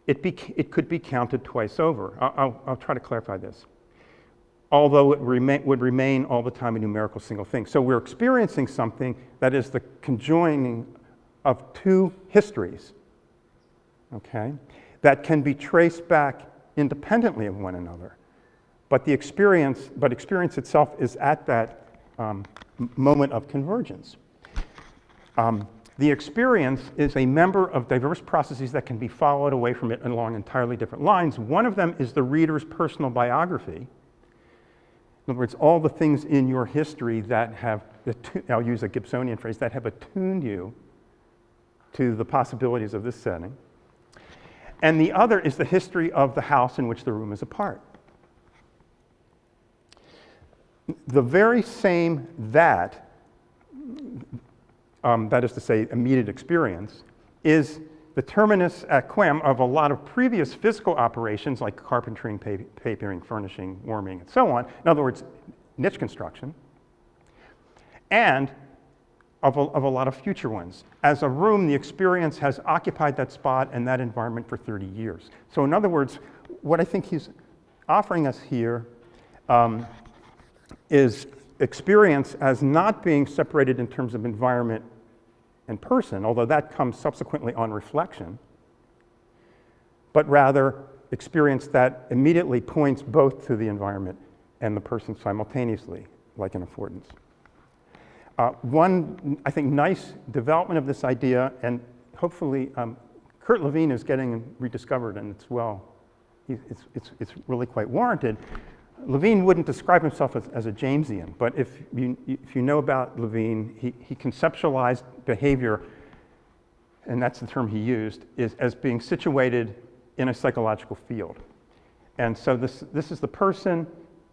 Speaker 1: it could be counted twice over. I'll try to clarify this. Although it would remain all the time a numerical single thing. So we're experiencing something that is the conjoining of two histories, okay, that can be traced back independently of one another. But experience itself is at that moment of convergence. The experience is a member of diverse processes that can be followed away from it along entirely different lines. One of them is the reader's personal biography. In other words, all the things in your history that have, I'll use a Gibsonian phrase, that have attuned you to the possibilities of this setting. And the other is the history of the house in which the room is a part. The very same that is to say, immediate experience, is the terminus ad quem of a lot of previous physical operations like carpentering, papering, furnishing, warming, and so on. In other words, niche construction. And of a lot of future ones. As a room, the experience has occupied that spot and that environment for 30 years. So in other words, what I think he's offering us here is experience as not being separated in terms of environment and person, although that comes subsequently on reflection, but rather experience that immediately points both to the environment and the person simultaneously, like an affordance. One, I think, nice development of this idea, and hopefully Kurt Lewin is getting rediscovered, and it's really quite warranted. Lewin wouldn't describe himself as a Jamesian, but if you know about Lewin, he conceptualized behavior, and that's the term he used, as being situated in a psychological field. And so this is the person,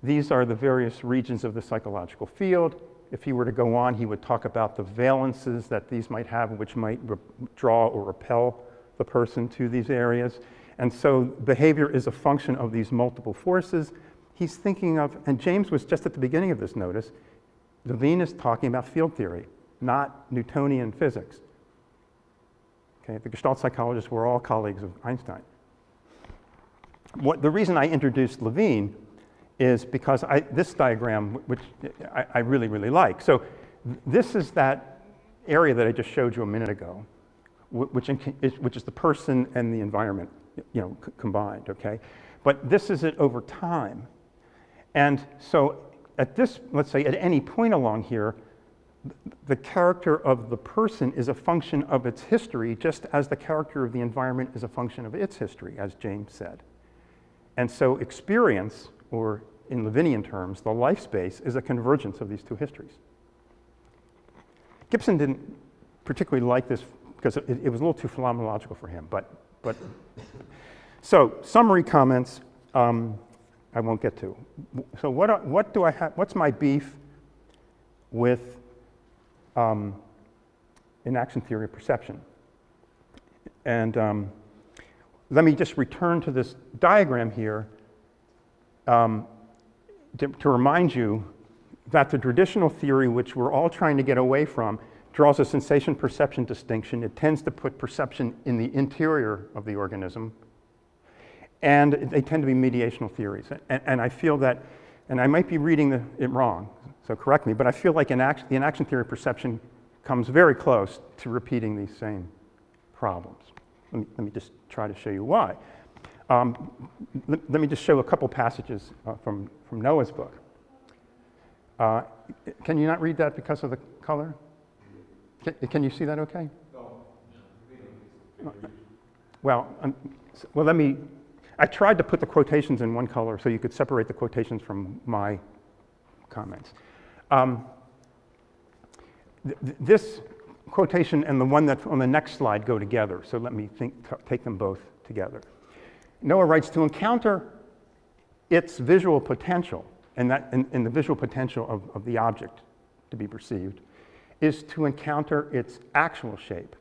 Speaker 1: these are the various regions of the psychological field. If he were to go on, he would talk about the valences that these might have, which might draw or repel the person to these areas. And so behavior is a function of these multiple forces. He's thinking of, and James was just at the beginning of this notice, Lewin is talking about field theory, not Newtonian physics. Okay, the Gestalt psychologists were all colleagues of Einstein. The reason I introduced Lewin is because this diagram, which I really, really like. So this is that area that I just showed you a minute ago, which is the person and the environment, combined, okay? But this is it over time. And so at this, let's say at any point along here, the character of the person is a function of its history, just as the character of the environment is a function of its history, as James said. And so experience, or in Lewinian terms, the life space, is a convergence of these two histories. Gibson didn't particularly like this because it was a little too phenomenological for him, but so summary comments I won't get to. So what do I have? What's my beef with inaction theory of perception? And let me just return to this diagram here to remind you that the traditional theory, which we're all trying to get away from, draws a sensation-perception distinction. It tends to put perception in the interior of the organism, and they tend to be mediational theories. And I feel that, and I might be reading it wrong, so correct me, but I feel like the enaction theory of perception comes very close to repeating these same problems. Let me just try to show you why. Let me just show a couple passages from Noah's book. Can you not read that because of the color? Can you see that okay? No. Well, I tried to put the quotations in one color so you could separate the quotations from my comments. This quotation and the one that's on the next slide go together, so let me take them both together. Noah writes, to encounter its visual potential, and the visual potential of the object to be perceived, is to encounter its actual shape.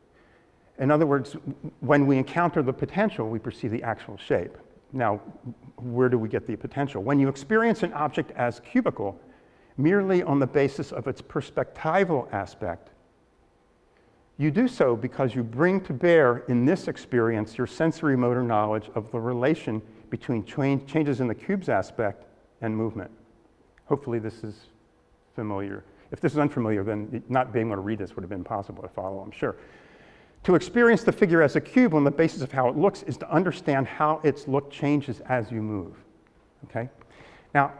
Speaker 1: In other words, when we encounter the potential, we perceive the actual shape. Now, where do we get the potential? When you experience an object as cubical, merely on the basis of its perspectival aspect, you do so because you bring to bear in this experience your sensory motor knowledge of the relation between changes in the cube's aspect and movement. Hopefully this is familiar. If this is unfamiliar, then not being able to read this would have been impossible to follow, I'm sure. To experience the figure as a cube on the basis of how it looks is to understand how its look changes as you move, okay? Now,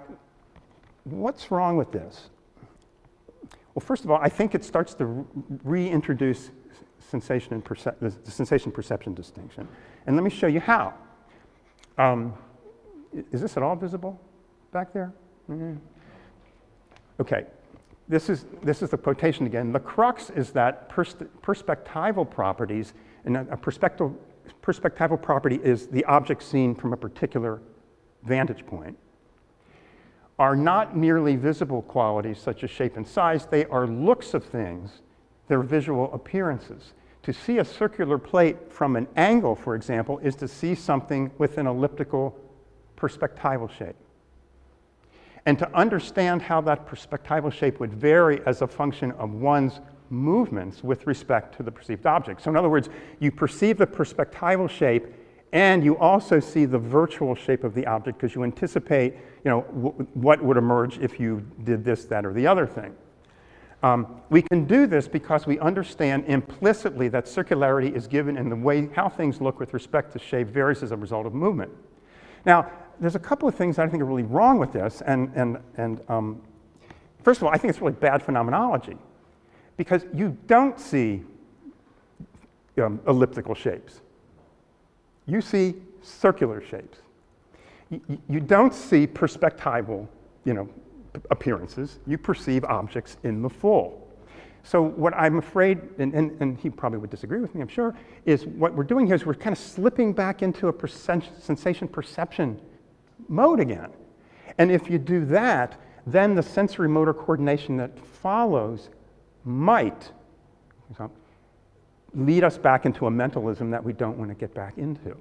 Speaker 1: what's wrong with this? Well, first of all, I think it starts to reintroduce the sensation-perception distinction. And let me show you how. Is this at all visible back there? Mm-hmm. Okay, this is the quotation again. The crux is that perspectival properties, and a perspectival property is the object seen from a particular vantage point, are not merely visible qualities such as shape and size, they are looks of things, they're visual appearances. To see a circular plate from an angle, for example, is to see something with an elliptical perspectival shape. And to understand how that perspectival shape would vary as a function of one's movements with respect to the perceived object. So in other words, you perceive the perspectival shape and you also see the virtual shape of the object because you anticipate, what would emerge if you did this, that, or the other thing. We can do this because we understand implicitly that circularity is given in the way how things look with respect to shape varies as a result of movement. Now, there's a couple of things I think are really wrong with this, and first of all, I think it's really bad phenomenology because you don't see elliptical shapes. You see circular shapes. You don't see perspectival, appearances. You perceive objects in the full. So what I'm afraid, and he probably would disagree with me, I'm sure, is what we're doing here is we're kind of slipping back into a sensation perception mode again. And if you do that, then the sensory motor coordination that follows might lead us back into a mentalism that we don't want to get back into.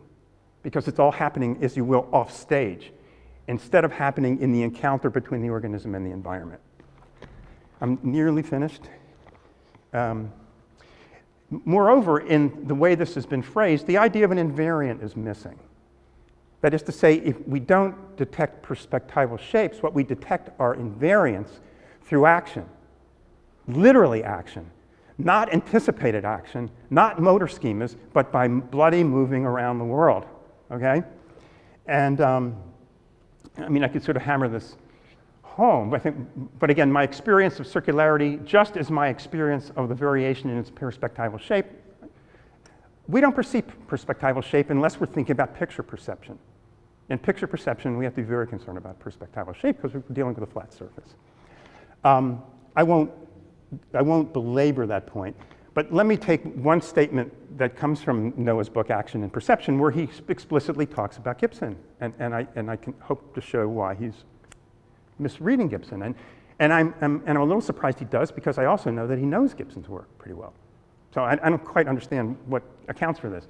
Speaker 1: Because it's all happening, as you will, off stage, instead of happening in the encounter between the organism and the environment. I'm nearly finished. Moreover, in the way this has been phrased, the idea of an invariant is missing. That is to say, if we don't detect perspectival shapes, what we detect are invariants through action, literally action, not anticipated action, not motor schemas, but by bloody moving around the world, okay? And I could sort of hammer this home, but again, my experience of circularity, just as my experience of the variation in its perspectival shape, we don't perceive perspectival shape unless we're thinking about picture perception. In picture perception, we have to be very concerned about perspectival shape because we're dealing with a flat surface. I won't belabor that point, but let me take one statement that comes from Noah's book, Action and Perception, where he explicitly talks about Gibson, and I can hope to show why he's misreading Gibson. And I'm a little surprised he does, because I also know that he knows Gibson's work pretty well. So I don't quite understand what accounts for this.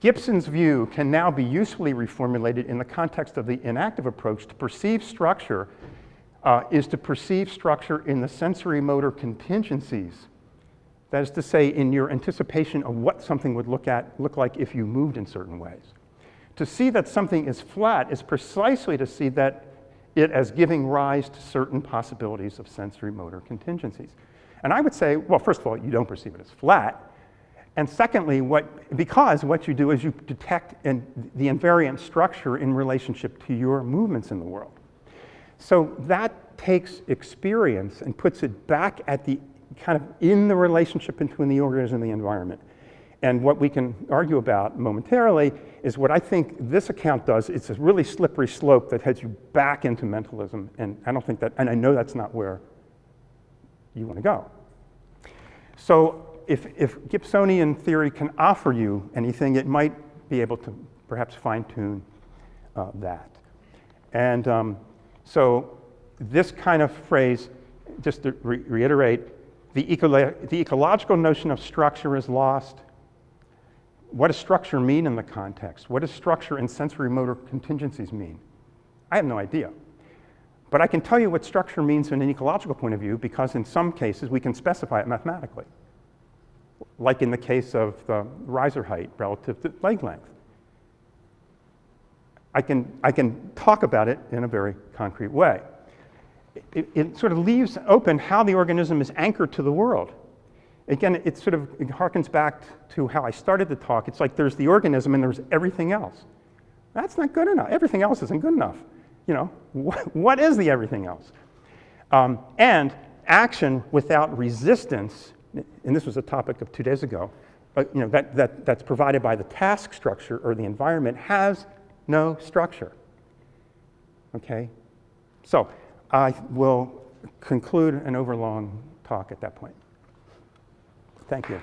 Speaker 1: Gibson's view can now be usefully reformulated in the context of the inactive approach to perceive structure is to perceive structure in the sensory motor contingencies. That is to say, in your anticipation of what something would look like if you moved in certain ways. To see that something is flat is precisely to see that it as giving rise to certain possibilities of sensory motor contingencies. And I would say, well, first of all, you don't perceive it as flat. And secondly, because what you do is you detect the invariant structure in relationship to your movements in the world. So that takes experience and puts it back at the kind of in the relationship between the organism and the environment. And what we can argue about momentarily is what I think this account does. It's a really slippery slope that heads you back into mentalism. And I don't think that, and I know that's not where you want to go. So if Gibsonian theory can offer you anything, it might be able to perhaps fine-tune that. And so this kind of phrase, just to reiterate, the ecological notion of structure is lost. What does structure mean in the context? What does structure and sensory motor contingencies mean? I have no idea. But I can tell you what structure means from an ecological point of view, because in some cases we can specify it mathematically, like in the case of the riser height relative to leg length. I can talk about it in a very concrete way. It sort of leaves open how the organism is anchored to the world. Again, it harkens back to how I started the talk. It's like there's the organism and there's everything else. That's not good enough. Everything else isn't good enough. You know, what is the everything else? And action without resistance, and this was a topic of 2 days ago, but you know, that's provided by the task structure or the environment, has no structure. Okay? So I will conclude an overlong talk at that point. Thank you.